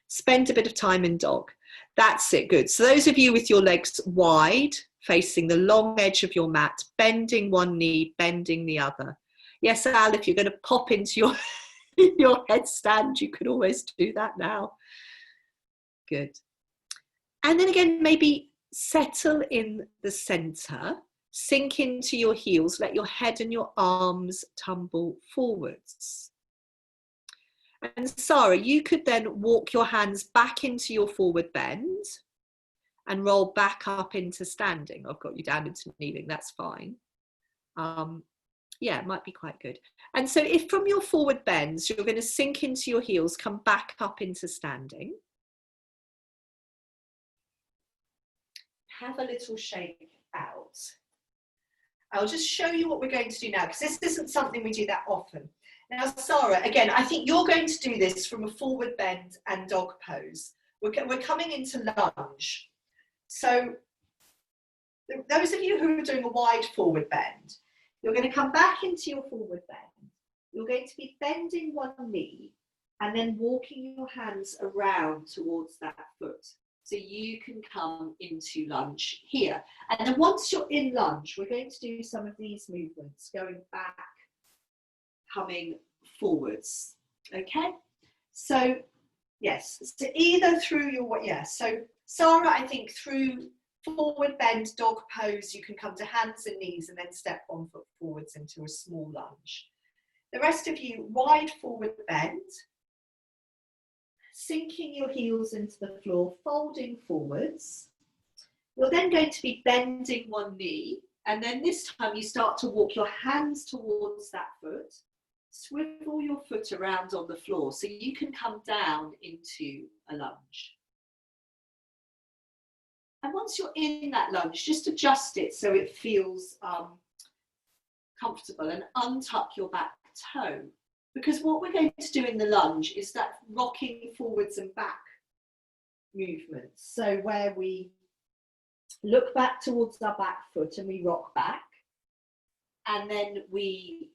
Spend a bit of time in dog. That's it, good. So those of you with your legs wide, facing the long edge of your mat, bending one knee, bending the other. Yes, Al, if you're going to pop into your headstand, you could always do that now. Good. And then again, maybe settle in the center, sink into your heels, let your head and your arms tumble forwards. And Sarah, you could then walk your hands back into your forward bend and roll back up into standing. I've got you down into kneeling, that's fine. Yeah, it might be quite good. And so if from your forward bends, you're going to sink into your heels, come back up into standing. Have a little shake out. I'll just show you what we're going to do now, because this isn't something we do that often. Now, Sarah, again, I think you're going to do this from a forward bend and dog pose. We're coming into lunge. So those of you who are doing a wide forward bend, you're going to come back into your forward bend. You're going to be bending one knee and then walking your hands around towards that foot. So you can come into lunge here. And then once you're in lunge, we're going to do some of these movements, going back, coming forwards. Okay? So, yes, so either through your, so Sarah, I think through forward bend, dog pose, you can come to hands and knees and then step 1 foot forwards into a small lunge. The rest of you, wide forward bend, sinking your heels into the floor, folding forwards. You're then going to be bending one knee, and then this time you start to walk your hands towards that foot, swivel your foot around on the floor so you can come down into a lunge. And once you're in that lunge, just adjust it so it feels comfortable and untuck your back toe. Because what we're going to do in the lunge is that rocking forwards and back movement. So where we look back towards our back foot and we rock back, and then we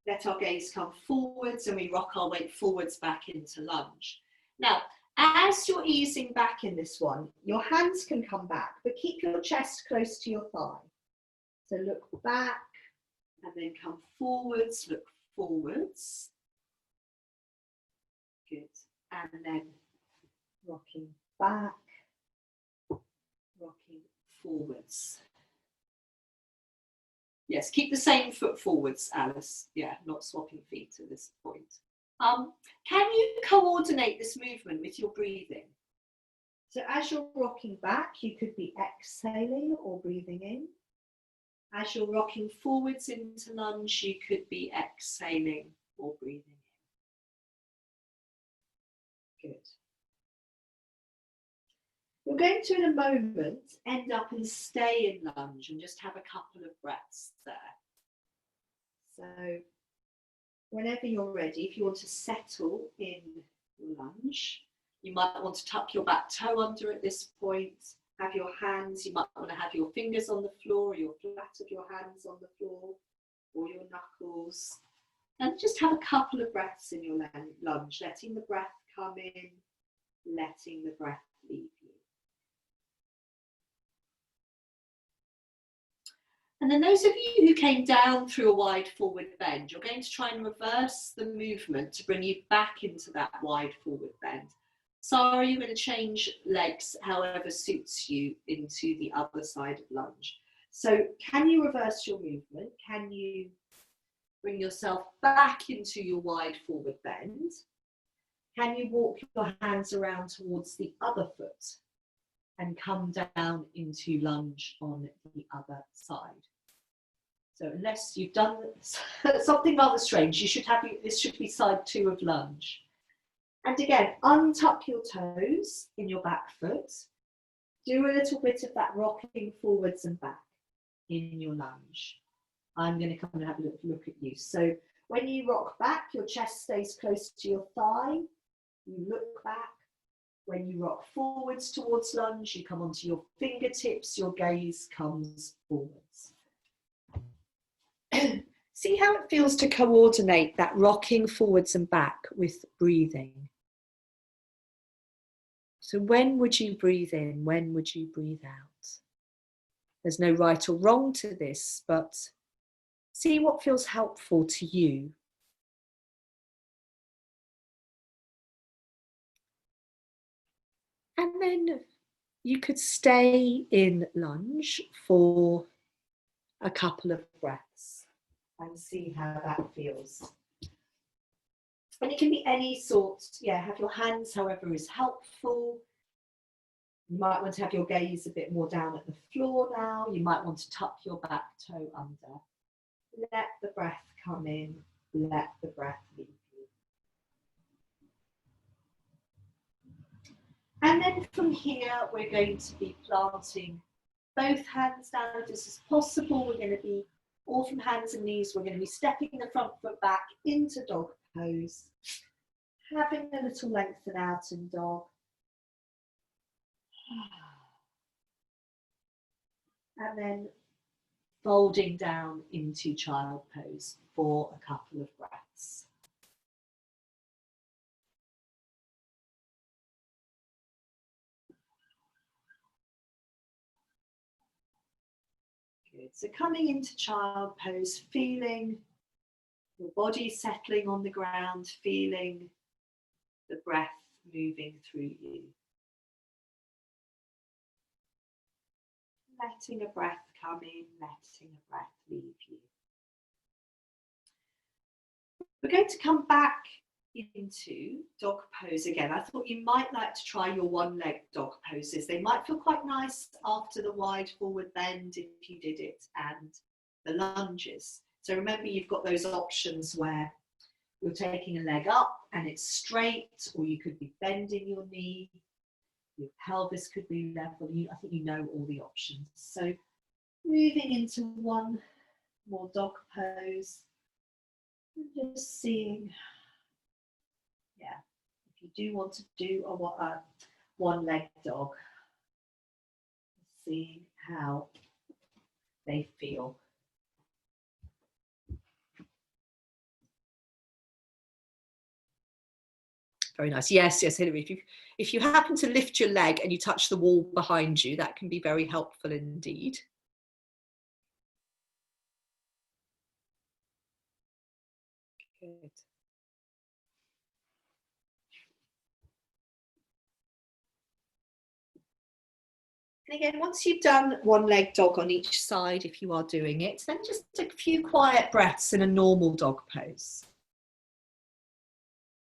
let our gaze come forwards and we rock our weight forwards back into lunge. Now, as you're easing back in this one, your hands can come back, but keep your chest close to your thigh. So look back and then come forwards, look forwards. Good. And then rocking back, rocking forwards. Yes, keep the same foot forwards, Alice. Yeah, not swapping feet at this point. Can you coordinate this movement with your breathing? So as you're rocking back, you could be exhaling or breathing in. As you're rocking forwards into lunge, you could be exhaling or breathing in. Good. You're going to, in a moment, end up and stay in lunge and just have a couple of breaths there. So whenever you're ready, if you want to settle in lunge, you might want to tuck your back toe under at this point. Have your hands, you might want to have your fingers on the floor, or your flat of your hands on the floor, or your knuckles. And just have a couple of breaths in your lunge, letting the breath come in, letting the breath leave you. And then those of you who came down through a wide forward bend, you're going to try and reverse the movement to bring you back into that wide forward bend. So you're going to change legs however suits you into the other side of lunge. So can you reverse your movement? Can you bring yourself back into your wide forward bend? Can you walk your hands around towards the other foot and come down into lunge on the other side? So unless you've done something rather strange, you should have, this should be side 2 of lunge. And again, untuck your toes in your back foot. Do a little bit of that rocking forwards and back in your lunge. I'm going to come and have a look at you. So when you rock back, your chest stays close to your thigh. You look back. When you rock forwards towards lunge, you come onto your fingertips. Your gaze comes forwards. See how it feels to coordinate that rocking forwards and back with breathing. So when would you breathe in? When would you breathe out? There's no right or wrong to this, but see what feels helpful to you. And then you could stay in lunge for a couple of breaths and see how that feels. And it can be any sort, yeah, have your hands however is helpful. You might want to have your gaze a bit more down at the floor now. You might want to tuck your back toe under. Let the breath come in, let the breath leave you. And then from here, we're going to be planting both hands down as is possible. We're going to be all from hands and knees. We're going to be stepping the front foot back into dog pose, having a little lengthen out in dog. And then folding down into child pose for a couple of breaths. Good. So coming into child pose, feeling your body settling on the ground, feeling the breath moving through you. Letting a breath come in, letting a breath leave you. We're going to come back into dog pose again. I thought you might like to try your one leg dog poses. They might feel quite nice after the wide forward bend if you did it and the lunges. So remember, you've got those options where you're taking a leg up and it's straight, or you could be bending your knee. Your pelvis could be level. I think you know all the options. So moving into one more dog pose. And just seeing, yeah, if you do want to do a one leg dog, seeing how they feel. Very nice. Yes, yes, Hilary. If you happen to lift your leg and you touch the wall behind you, that can be very helpful indeed. Good. And again, once you've done one leg dog on each side, if you are doing it, then just take a few quiet breaths in a normal dog pose.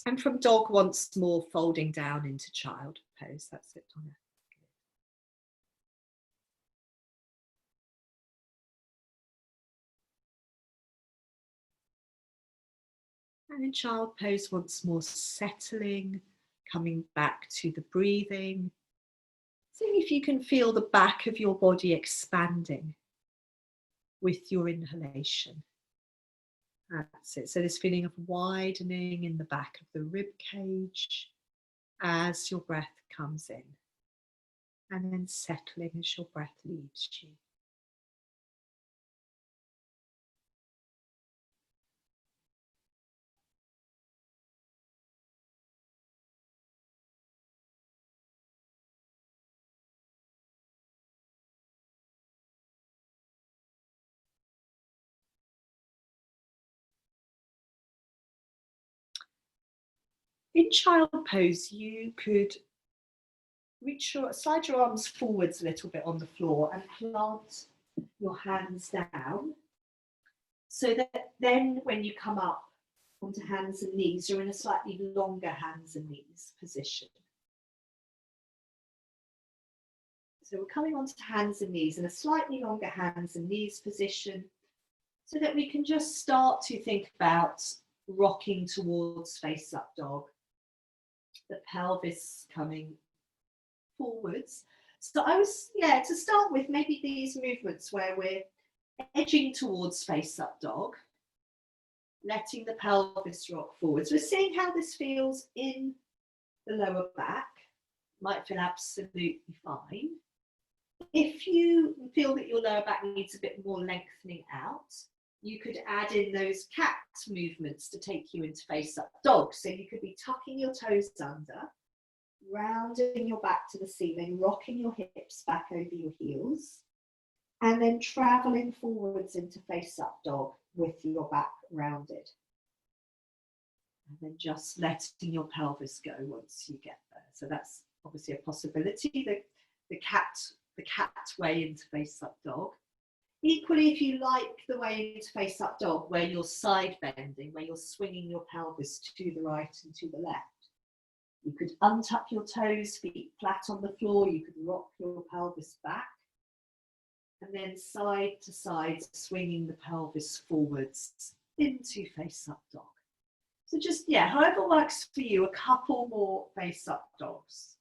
And from dog, once more, folding down into child pose. That's it, Donna. And in child pose, once more, settling, coming back to the breathing. Seeing if you can feel the back of your body expanding with your inhalation. That's it. So this feeling of widening in the back of the rib cage as your breath comes in, and then settling as your breath leaves you. In child pose, you could slide your arms forwards a little bit on the floor and plant your hands down, so that then when you come up onto hands and knees, you're in a slightly longer hands and knees position. So we're coming onto hands and knees in a slightly longer hands and knees position, so that we can just start to think about rocking towards face up dog, the pelvis coming forwards. So to start with, maybe these movements where we're edging towards face up dog, letting the pelvis rock forwards. We're seeing how this feels in the lower back. Might feel absolutely fine. If you feel that your lower back needs a bit more lengthening out, you could add in those cat movements to take you into face up dog. So you could be tucking your toes under, rounding your back to the ceiling, rocking your hips back over your heels, and then traveling forwards into face up dog with your back rounded. And then just letting your pelvis go once you get there. So that's obviously a possibility, the cat way into face up dog. Equally, if you like the way into face up dog, where you're side bending, where you're swinging your pelvis to the right and to the left, you could untuck your toes, feet flat on the floor. You could rock your pelvis back, and then side to side, swinging the pelvis forwards into face up dog. So just, however works for you, a couple more face up dogs.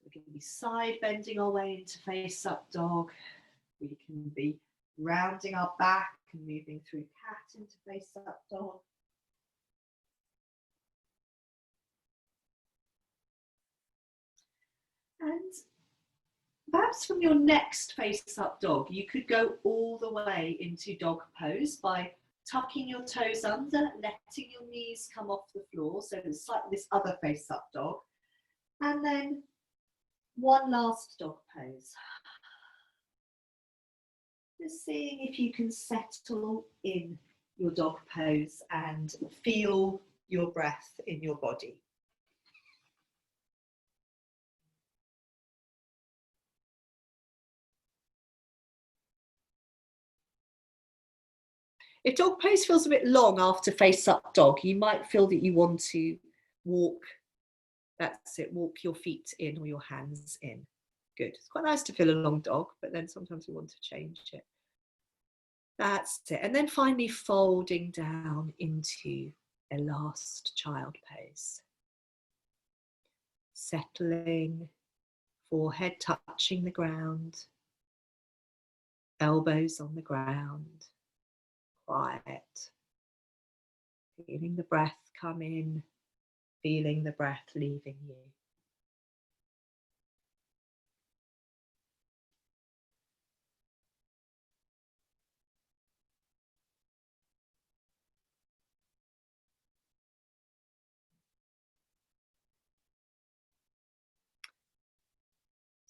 We can be side bending our way into face up dog. We can be rounding our back and moving through cat into face up dog. And perhaps from your next face up dog, you could go all the way into dog pose by tucking your toes under, letting your knees come off the floor. So it's like this other face up dog. And then one last dog pose. Just seeing if you can settle in your dog pose and feel your breath in your body. If dog pose feels a bit long after face up dog, you might feel that you want to walk, that's it, walk your feet in or your hands in. Good. It's quite nice to feel a long dog, but then sometimes we want to change it. That's it. And then finally folding down into a last child pose. Settling, forehead touching the ground, elbows on the ground, quiet. Feeling the breath come in, feeling the breath leaving you.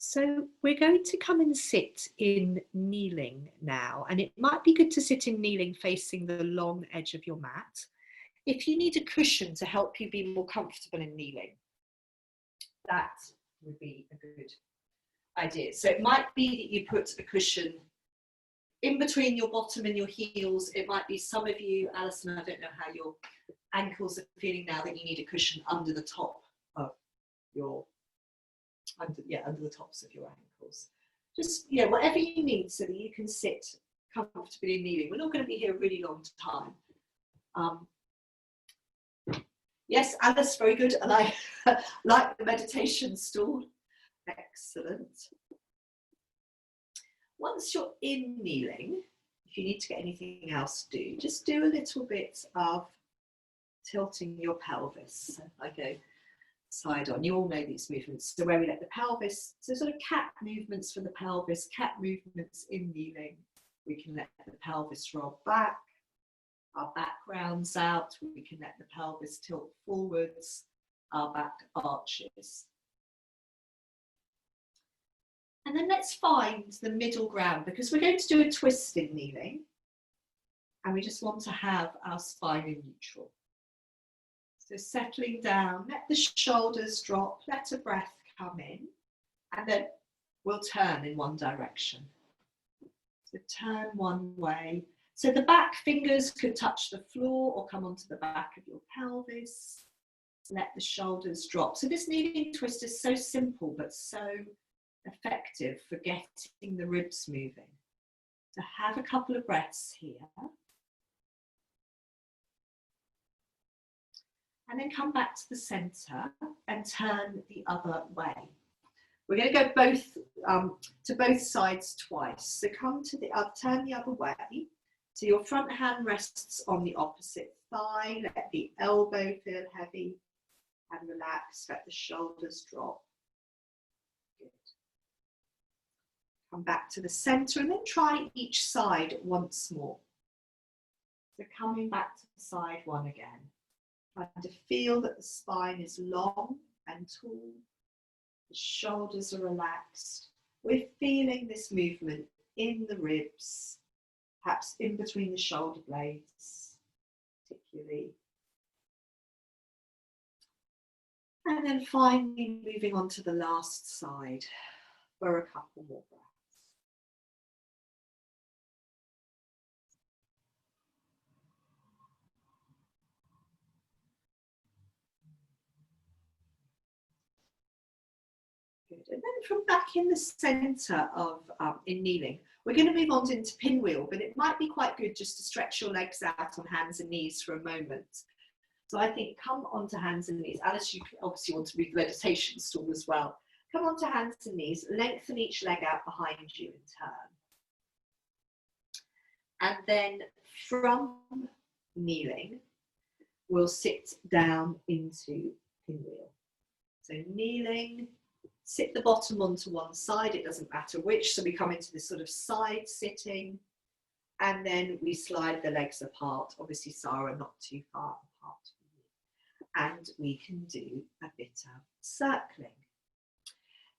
So we're going to come and sit in kneeling now, and it might be good to sit in kneeling facing the long edge of your mat. if you need a cushion to help you be more comfortable in kneeling, that would be a good idea. So it might be that you put a cushion in between your bottom and your heels. It might be some of you, Alison, I don't know how your ankles are feeling now, that you need a cushion under the top of your, under the tops of your ankles. Just, whatever you need so that you can sit comfortably kneeling. We're not going to be here a really long time. Yes, Alice, very good. And I like the meditation stool. Excellent. Once you're in kneeling, if you need to get anything else to do, just do a little bit of tilting your pelvis. So I go side on. You all know these movements. So where we let the pelvis, so sort of cat movements for the pelvis, cat movements in kneeling. We can let the pelvis roll back, our back rounds out. We can let the pelvis tilt forwards, our back arches. And then let's find the middle ground, because we're going to do a twist in kneeling. And we just want to have our spine in neutral. So settling down, let the shoulders drop, let a breath come in, and then we'll turn in one direction. So turn one way. So the back fingers could touch the floor or come onto the back of your pelvis. Let the shoulders drop. So this kneeling twist is so simple, but so effective for getting the ribs moving. So have a couple of breaths here. And then come back to the center and turn the other way. We're going to go to both sides twice. So come to the other, turn the other way. So your front hand rests on the opposite thigh. Let the elbow feel heavy and relax. Let the shoulders drop. Good. Come back to the center and then try each side once more. So coming back to the side one again. Trying to feel that the spine is long and tall. The shoulders are relaxed. We're feeling this movement in the ribs, perhaps in between the shoulder blades, particularly. And then finally moving on to the last side for a couple more breaths. Good. And then from back in the center of in kneeling, we're going to move on into pinwheel, but it might be quite good just to stretch your legs out on hands and knees for a moment. So I think come onto hands and knees. Alice, you obviously want to read the meditation stool as well. Come onto hands and knees, lengthen each leg out behind you and turn. And then from kneeling, we'll sit down into pinwheel. So kneeling, sit the bottom onto one side, it doesn't matter which, so we come into this sort of side sitting, and then we slide the legs apart, obviously Sarah not too far apart, and we can do a bit of circling.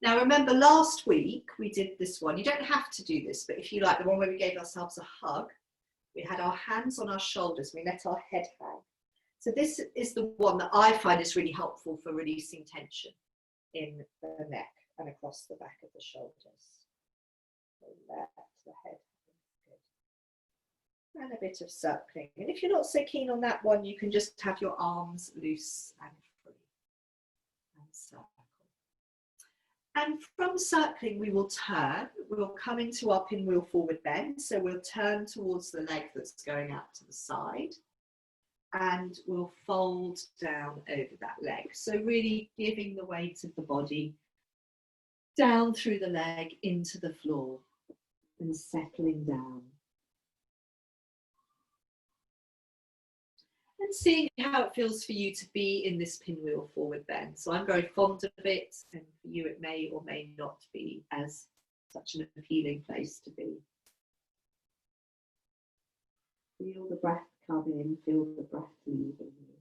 Now remember last week we did this one, you don't have to do this, but if you like, the one where we gave ourselves a hug, we had our hands on our shoulders, we let our head hang. So this is the one that I find is really helpful for releasing tension in the neck and across the back of the shoulders. So let the head good. And a bit of circling. And if you're not so keen on that one, you can just have your arms loose and free. And circle. And from circling, we will turn. We'll come into our pinwheel forward bend. So we'll turn towards the leg that's going out to the side. And we'll fold down over that leg. So really giving the weight of the body down through the leg into the floor and settling down. And seeing how it feels for you to be in this pinwheel forward bend. So I'm very fond of it, and for you it may or may not be as such an appealing place to be. Feel the breath come in, feel the breath leaving you.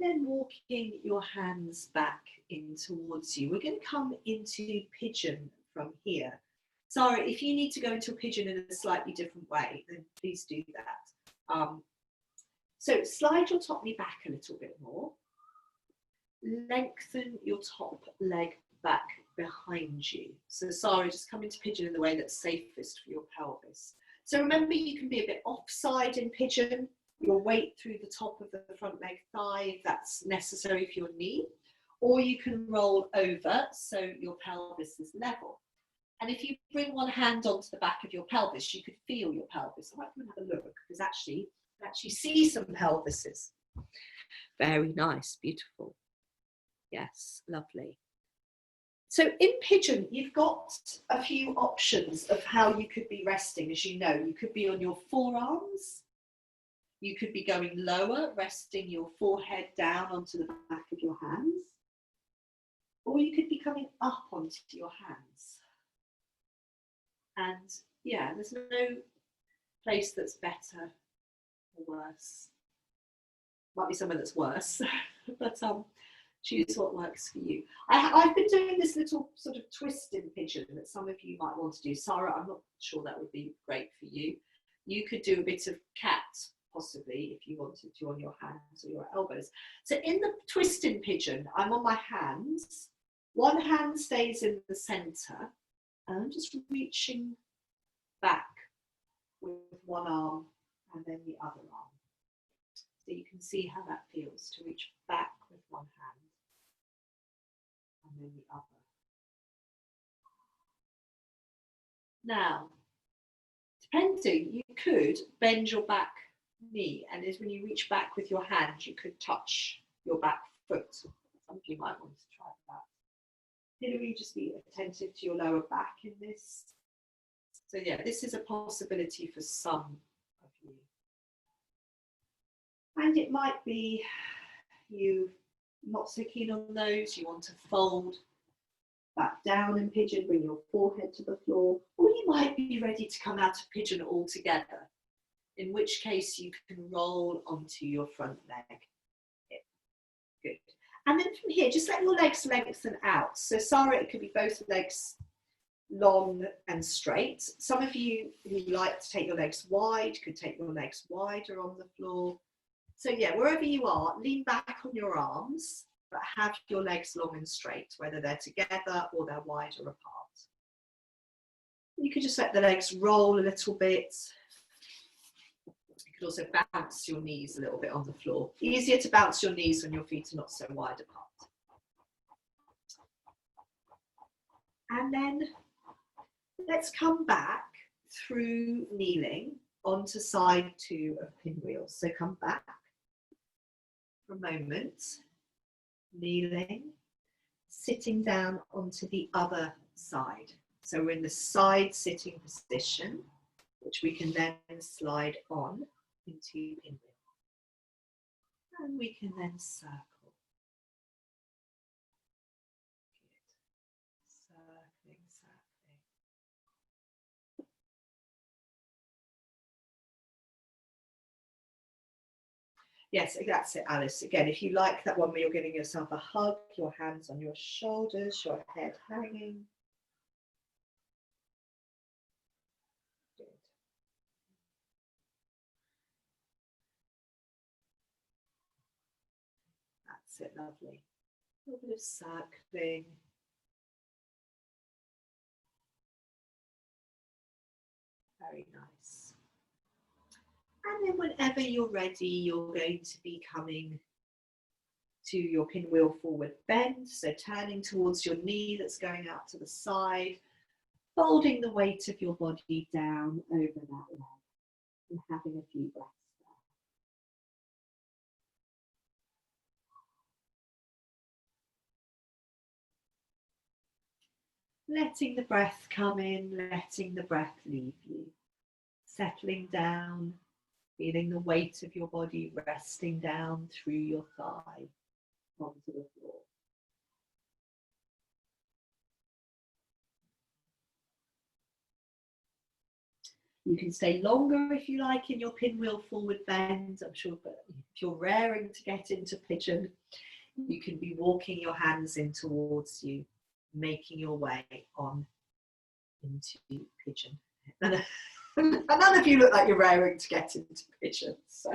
then walking your hands back in towards you. We're going to come into pigeon from here. Sarah, if you need to go into a pigeon in a slightly different way, then please do that. So slide your top knee back a little bit more. Lengthen your top leg back behind you. So Sarah, just come into pigeon in the way that's safest for your pelvis. So remember, you can be a bit offside in pigeon, your weight through the top of the front leg thigh if that's necessary for your knee, or you can roll over so your pelvis is level. And if you bring one hand onto the back of your pelvis, you could feel your pelvis. I might come and have a look, because actually see some pelvises. Very nice, beautiful. Yes, lovely. So in pigeon, you've got a few options of how you could be resting. As you know, you could be on your forearms. You could be going lower, resting your forehead down onto the back of your hands. Or you could be coming up onto your hands. And yeah, there's no place that's better or worse. Might be somewhere that's worse, but choose what works for you. I've been doing this little sort of twist in pigeon that some of you might want to do. Sarah, I'm not sure that would be great for you. You could do a bit of cat, possibly, if you wanted to, on your hands or your elbows. So in the twist in pigeon, I'm on my hands. One hand stays in the center, and I'm just reaching back with one arm and then the other arm. So you can see how that feels to reach back with one hand and then the other. Now, depending, you could bend your back knee, and as when you reach back with your hand, you could touch your back foot. Some of you might want to try that. Hilary, just be attentive to your lower back in this. So yeah, this is a possibility for some of you. And it might be you're not so keen on those, you want to fold back down in pigeon, bring your forehead to the floor, or you might be ready to come out of pigeon altogether, in which case you can roll onto your front leg. Good. And then from here, just let your legs lengthen out. So Sarah, it could be both legs long and straight. Some of you who like to take your legs wide could take your legs wider on the floor. So yeah, wherever you are, lean back on your arms, but have your legs long and straight, whether they're together or they're wider apart. You could just let the legs roll a little bit. You could also bounce your knees a little bit on the floor. Easier to bounce your knees when your feet are not so wide apart. And then let's come back through kneeling onto side 2 of pinwheel. So come back for a moment, kneeling, sitting down onto the other side. So we're in the side sitting position, which we can then slide on into pinwheel. And we can then circle. Good. Circling, circling. Yes, that's it, Alice. Again, if you like that one where you're giving yourself a hug, your hands on your shoulders, your head hanging. Good. That's it, lovely. A little bit of circling. Very nice. And then whenever you're ready, you're going to be coming to your pinwheel forward bend. So turning towards your knee that's going out to the side, folding the weight of your body down over that leg and having a few breaths there. Letting the breath come in, letting the breath leave you. Settling down, feeling the weight of your body resting down through your thigh onto the floor. You can stay longer if you like in your pinwheel forward bend. I'm sure, but If you're raring to get into pigeon, you can be walking your hands in towards you, making your way on into pigeon. And none of you look like you're raring to get into pigeon. So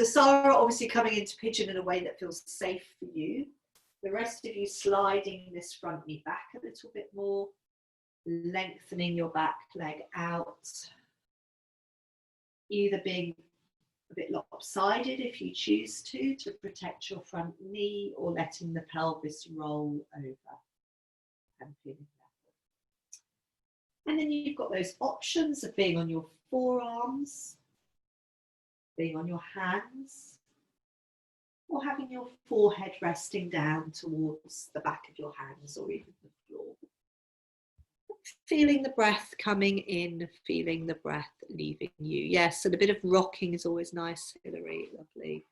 Sarah obviously coming into pigeon in a way that feels safe for you. The rest of you sliding this front knee back a little bit more, lengthening your back leg out, either being a bit lopsided if you choose to protect your front knee, or letting the pelvis roll over and feeling level. And then you've got those options of being on your forearms, being on your hands, or having your forehead resting down towards the back of your hands or even the floor. Feeling the breath coming in, feeling the breath leaving you. Yes, and a bit of rocking is always nice, Hilary. Lovely.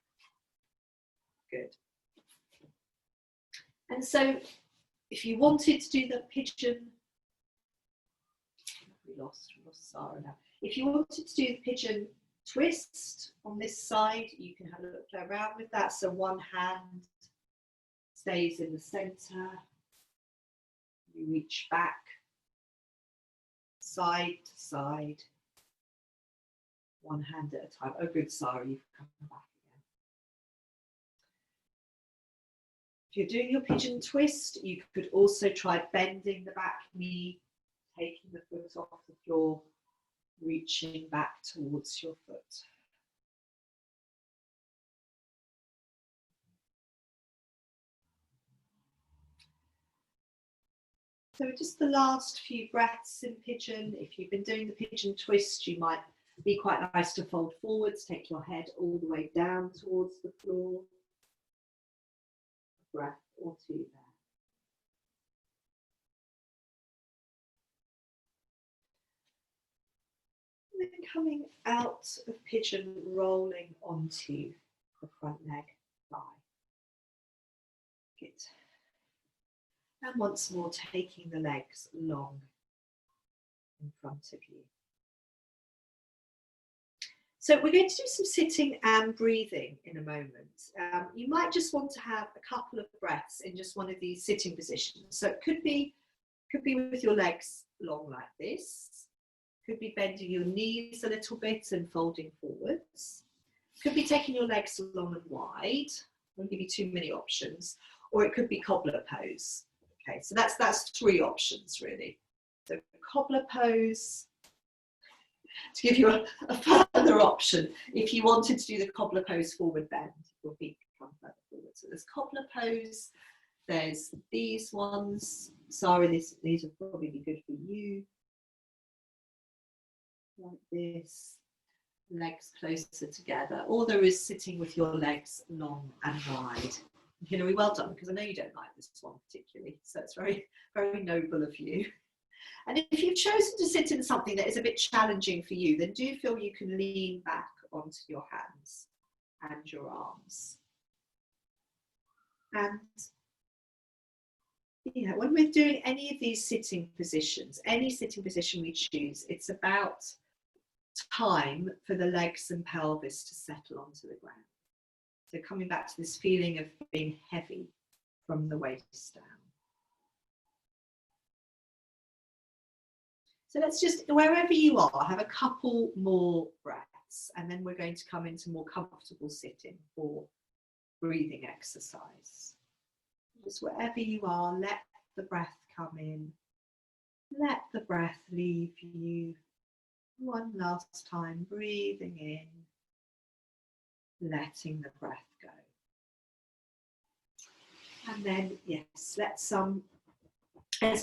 Good. And so if you wanted to do the pigeon, we lost Sarah now. If you wanted to do the pigeon twist on this side, you can have a little play around with that. So one hand stays in the center, you reach back, side to side, one hand at a time. Oh, good, Sarah, you've come back again. If you're doing your pigeon twist, you could also try bending the back knee, taking the foot off the floor, reaching back towards your foot. So just the last few breaths in pigeon. If you've been doing the pigeon twist, you might be quite nice to fold forwards, take your head all the way down towards the floor. A breath or two there. And then coming out of pigeon, rolling onto the front leg, thigh. Good. And once more, taking the legs long in front of you. So we're going to do some sitting and breathing in a moment. You might just want to have a couple of breaths in just one of these sitting positions. So it could be with your legs long like this. Could be bending your knees a little bit and folding forwards. Could be taking your legs long and wide. I won't give you too many options. Or it could be cobbler pose. Okay, so that's three options really. So cobbler pose. To give you a further option, if you wanted to do the cobbler pose forward bend, your feet come further forward. So there's cobbler pose, there's these ones. Sorry, these will probably be good for you. Like this, legs closer together. Or there is sitting with your legs long and wide. Hilary, well done, because I know you don't like this one particularly, so it's very, very noble of you. And if you've chosen to sit in something that is a bit challenging for you, then do feel you can lean back onto your hands and your arms. And you know, when we're doing any of these sitting positions, any sitting position we choose, it's about time for the legs and pelvis to settle onto the ground. So coming back to this feeling of being heavy from the waist down. So let's just, wherever you are, have a couple more breaths, and then we're going to come into more comfortable sitting for breathing exercise. Just wherever you are, let the breath come in, let the breath leave you. One last time, breathing in, letting the breath go. And then, yes, let's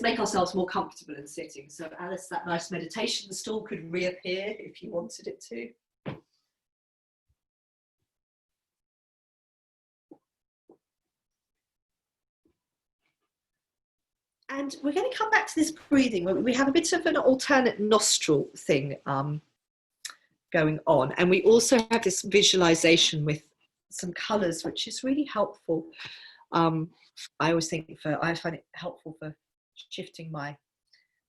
make ourselves more comfortable in sitting. So Alice, that nice meditation stool could reappear if you wanted it to. And we're going to come back to this breathing. We have a bit of an alternate nostril thing going on. And we also have this visualization with some colours, which is really helpful. I always think I find it helpful for shifting my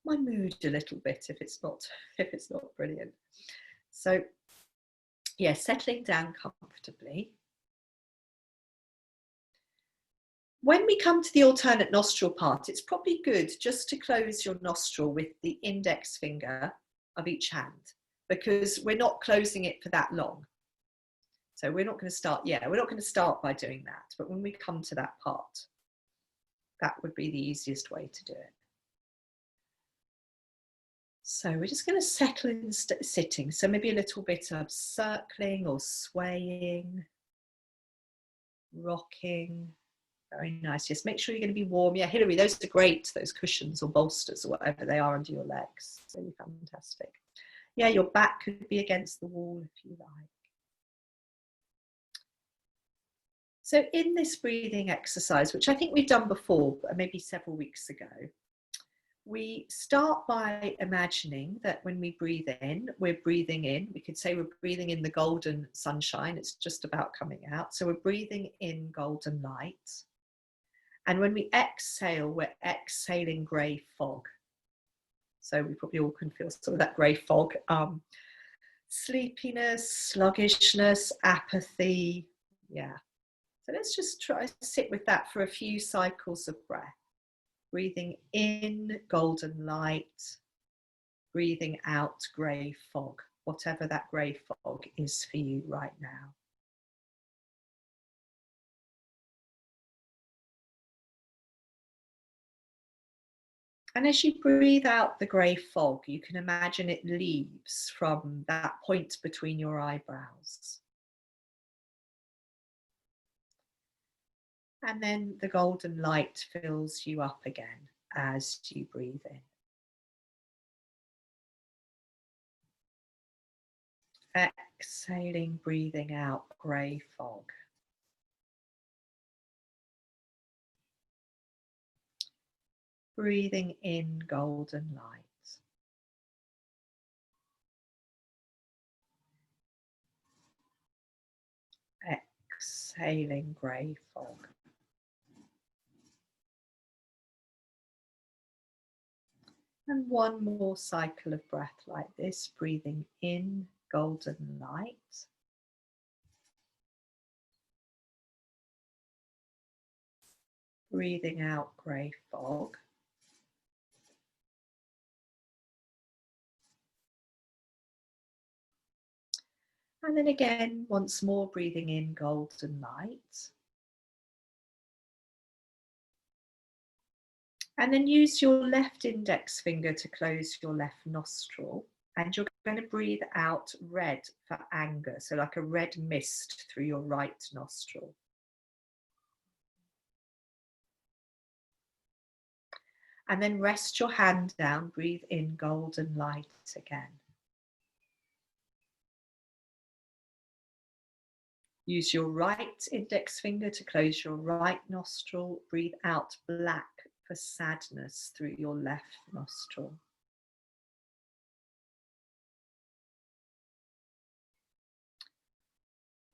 mood a little bit if it's not brilliant. So Yeah, settling down comfortably. When we come to the alternate nostril part, it's probably good just to close your nostril with the index finger of each hand, because we're not closing it for that long. So we're not going to start, we're not going to start by doing that. But when we come to that part, that would be the easiest way to do it. So we're just going to settle in sitting. So maybe a little bit of circling or swaying, rocking. Very nice. Just make sure you're going to be warm. Yeah, Hilary, those are great, those cushions or bolsters or whatever they are under your legs. Really fantastic. Yeah, your back could be against the wall if you like. So in this breathing exercise, which I think we've done before, maybe several weeks ago, we start by imagining that when we breathe in, we're breathing in. We could say we're breathing in the golden sunshine. It's just about coming out. So we're breathing in golden light. And when we exhale, we're exhaling grey fog. So we probably all can feel sort of that grey fog. Sleepiness, sluggishness, apathy. Yeah. So let's just try to sit with that for a few cycles of breath. Breathing in golden light, breathing out grey fog, whatever that grey fog is for you right now. And as you breathe out the grey fog, you can imagine it leaves from that point between your eyebrows. And then the golden light fills you up again as you breathe in. Exhaling, breathing out grey fog. Breathing in golden light. Exhaling grey fog. And one more cycle of breath like this, breathing in golden light. Breathing out grey fog. And then again, once more, breathing in golden light. And then use your left index finger to close your left nostril. And you're going to breathe out red for anger. So like a red mist through your right nostril. And then rest your hand down, breathe in golden light again. Use your right index finger to close your right nostril. Breathe out black for sadness through your left nostril.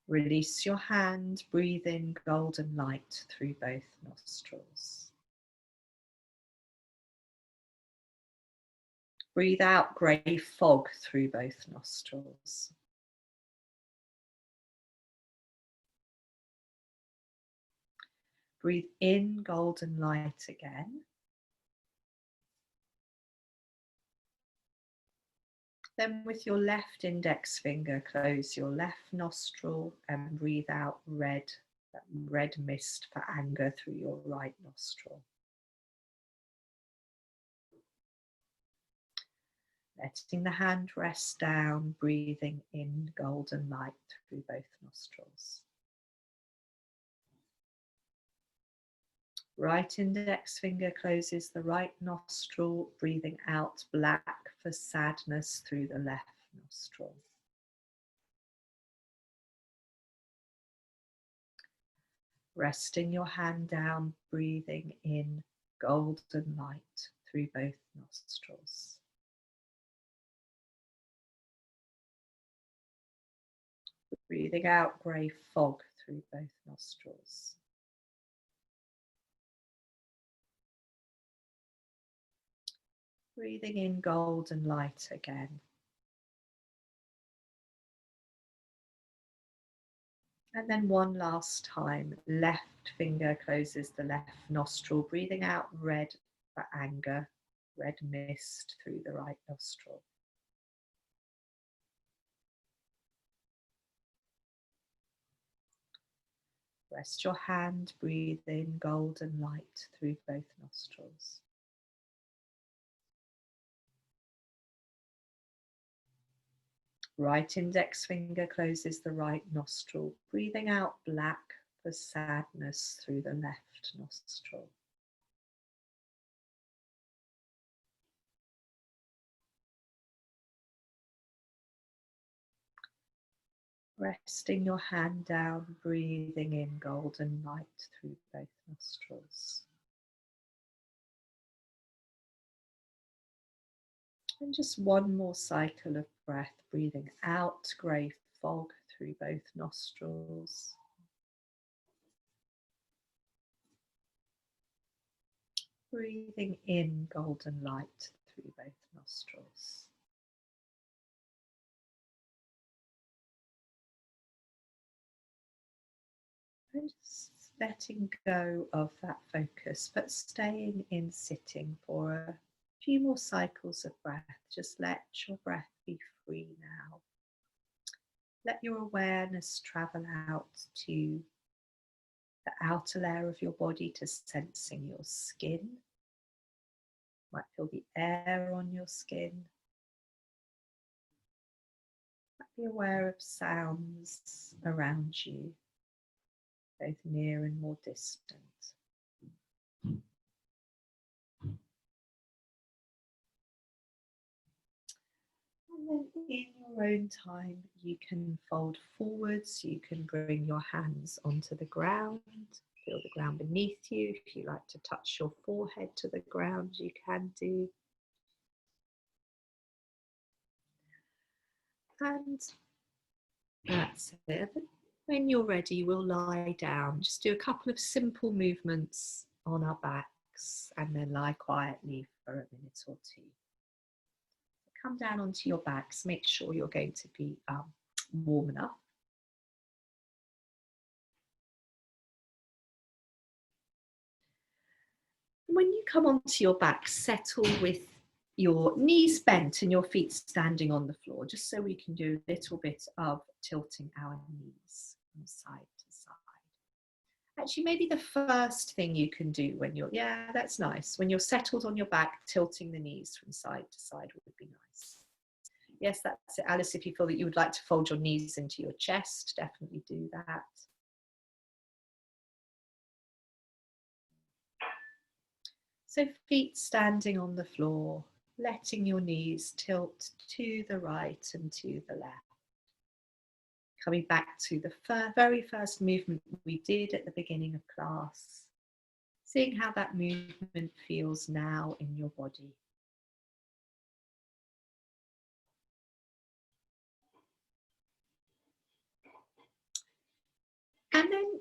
Release your hand, breathe in golden light through both nostrils. Breathe out grey fog through both nostrils. Breathe in golden light again. Then with your left index finger, close your left nostril and breathe out red, that red mist for anger through your right nostril. Letting the hand rest down, breathing in golden light through both nostrils. Right index finger closes the right nostril, breathing out black for sadness through the left nostril. Resting your hand down, breathing in golden light through both nostrils. Breathing out grey fog through both nostrils. Breathing in golden light again. And then one last time, left finger closes the left nostril, breathing out red for anger, red mist through the right nostril. Rest your hand, breathe in golden light through both nostrils. Right index finger closes the right nostril, breathing out black for sadness through the left nostril. Resting your hand down, breathing in golden light through both nostrils. And just one more cycle of breath, breathing out grey fog through both nostrils. Breathing in golden light through both nostrils. And just letting go of that focus, but staying in sitting for a few more cycles of breath. Just let your breath be free now. Let your awareness travel out to the outer layer of your body, to sensing your skin. You might feel the air on your skin. You might be aware of sounds around you, both near and more distant. And then in your own time, you can fold forwards, you can bring your hands onto the ground, feel the ground beneath you. If you like to touch your forehead to the ground, you can do. And that's it. When you're ready, we'll lie down. Just do a couple of simple movements on our backs and then lie quietly for a minute or two. Come down onto your backs. Make sure you're going to be warm enough. When you come onto your back, settle with your knees bent and your feet standing on the floor, just so we can do a little bit of tilting our knees from side to side. Actually, maybe the first thing you can do when you're, yeah, that's nice. When you're settled on your back, tilting the knees from side to side would be nice. Yes, that's it. Alice, if you feel that you would like to fold your knees into your chest, definitely do that. So feet standing on the floor, letting your knees tilt to the right and to the left. Coming back to the very first movement we did at the beginning of class. Seeing how that movement feels now in your body. And then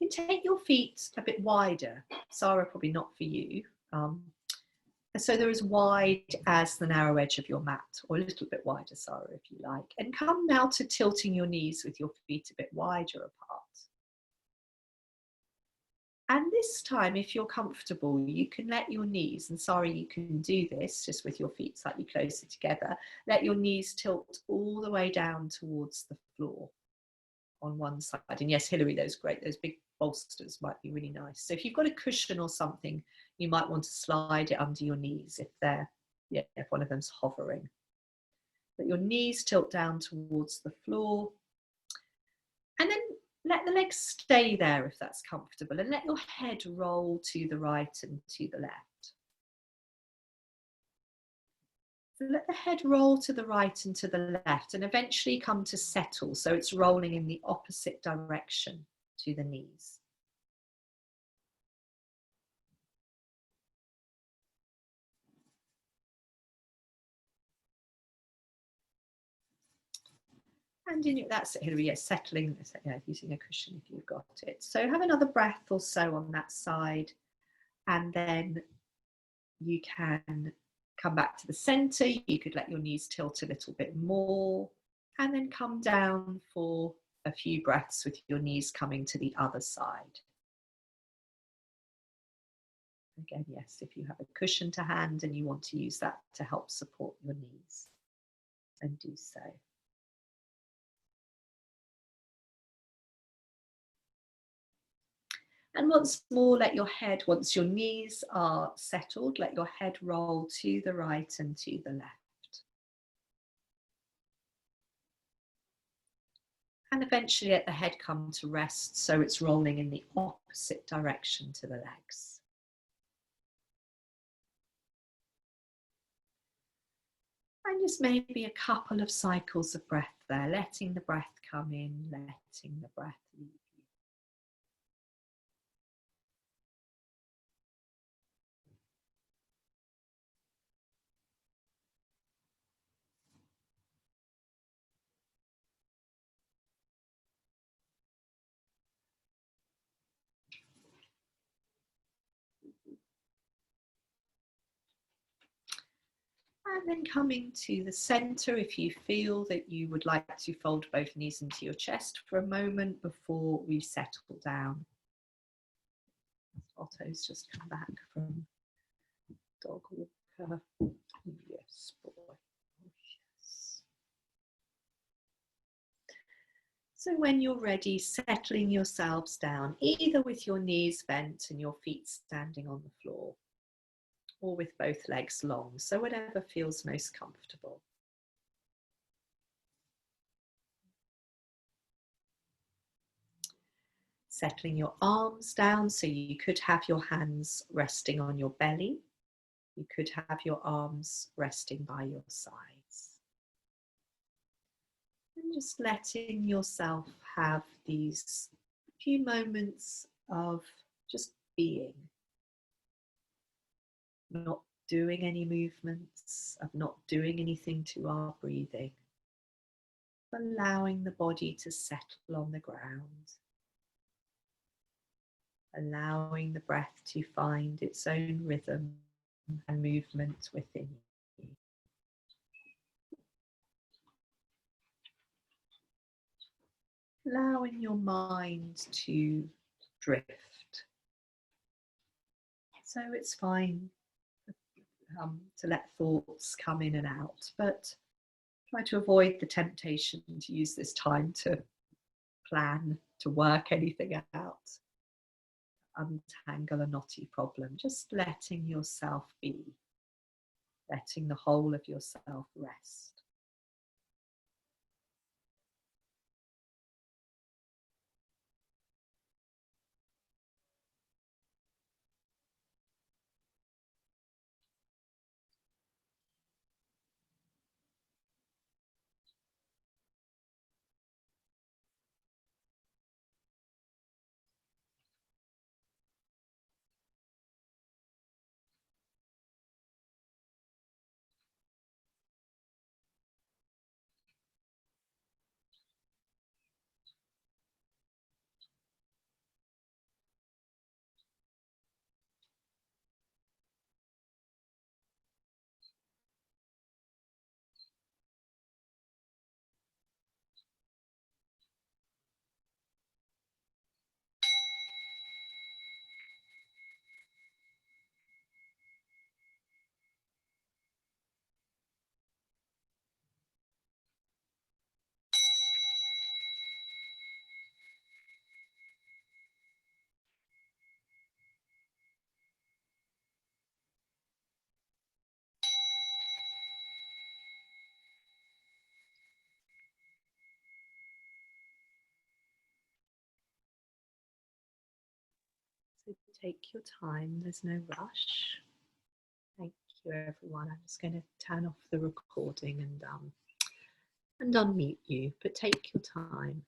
you can take your feet a bit wider. Sarah, probably not for you. So they're as wide as the narrow edge of your mat, or a little bit wider, Sarah, if you like. And come now to tilting your knees with your feet a bit wider apart. And this time, if you're comfortable, you can let your knees, and sorry, you can do this just with your feet slightly closer together, let your knees tilt all the way down towards the floor on one side. And yes, Hilary, those great, those big bolsters might be really nice. So if you've got a cushion or something, you might want to slide it under your knees if they're, yeah, if one of them's hovering. Let your knees tilt down towards the floor. And then let the legs stay there if that's comfortable, and let your head roll to the right and to the left. So let the head roll to the right and to the left and eventually come to settle, so it's rolling in the opposite direction to the knees. And that's it, Hilary, yes, settling, yeah, using a cushion if you've got it. So have another breath or so on that side, and then you can come back to the center. You could let your knees tilt a little bit more, and then come down for a few breaths with your knees coming to the other side. Again, yes, if you have a cushion to hand and you want to use that to help support your knees, then do so. And once more, let your head, once your knees are settled, let your head roll to the right and to the left. And eventually let the head come to rest so it's rolling in the opposite direction to the legs. And just maybe a couple of cycles of breath there, letting the breath come in, letting the breath leave you. And then coming to the center, if you feel that you would like to fold both knees into your chest for a moment before we settle down. Otto's just come back from dog walker. Yes, boy. Oh, yes. So when you're ready, settling yourselves down, either with your knees bent and your feet standing on the floor, or with both legs long, so whatever feels most comfortable. Settling your arms down, so you could have your hands resting on your belly. You could have your arms resting by your sides. And just letting yourself have these few moments of just being. Not doing any movements, of not doing anything to our breathing. Allowing the body to settle on the ground. Allowing the breath to find its own rhythm and movement within you. Allowing your mind to drift. So it's fine to let thoughts come in and out, but try to avoid the temptation to use this time to plan, to work anything out, untangle a knotty problem. Just letting yourself be, letting the whole of yourself rest. So take your time, there's no rush. Thank you, everyone. I'm just going to turn off the recording and unmute you, but take your time.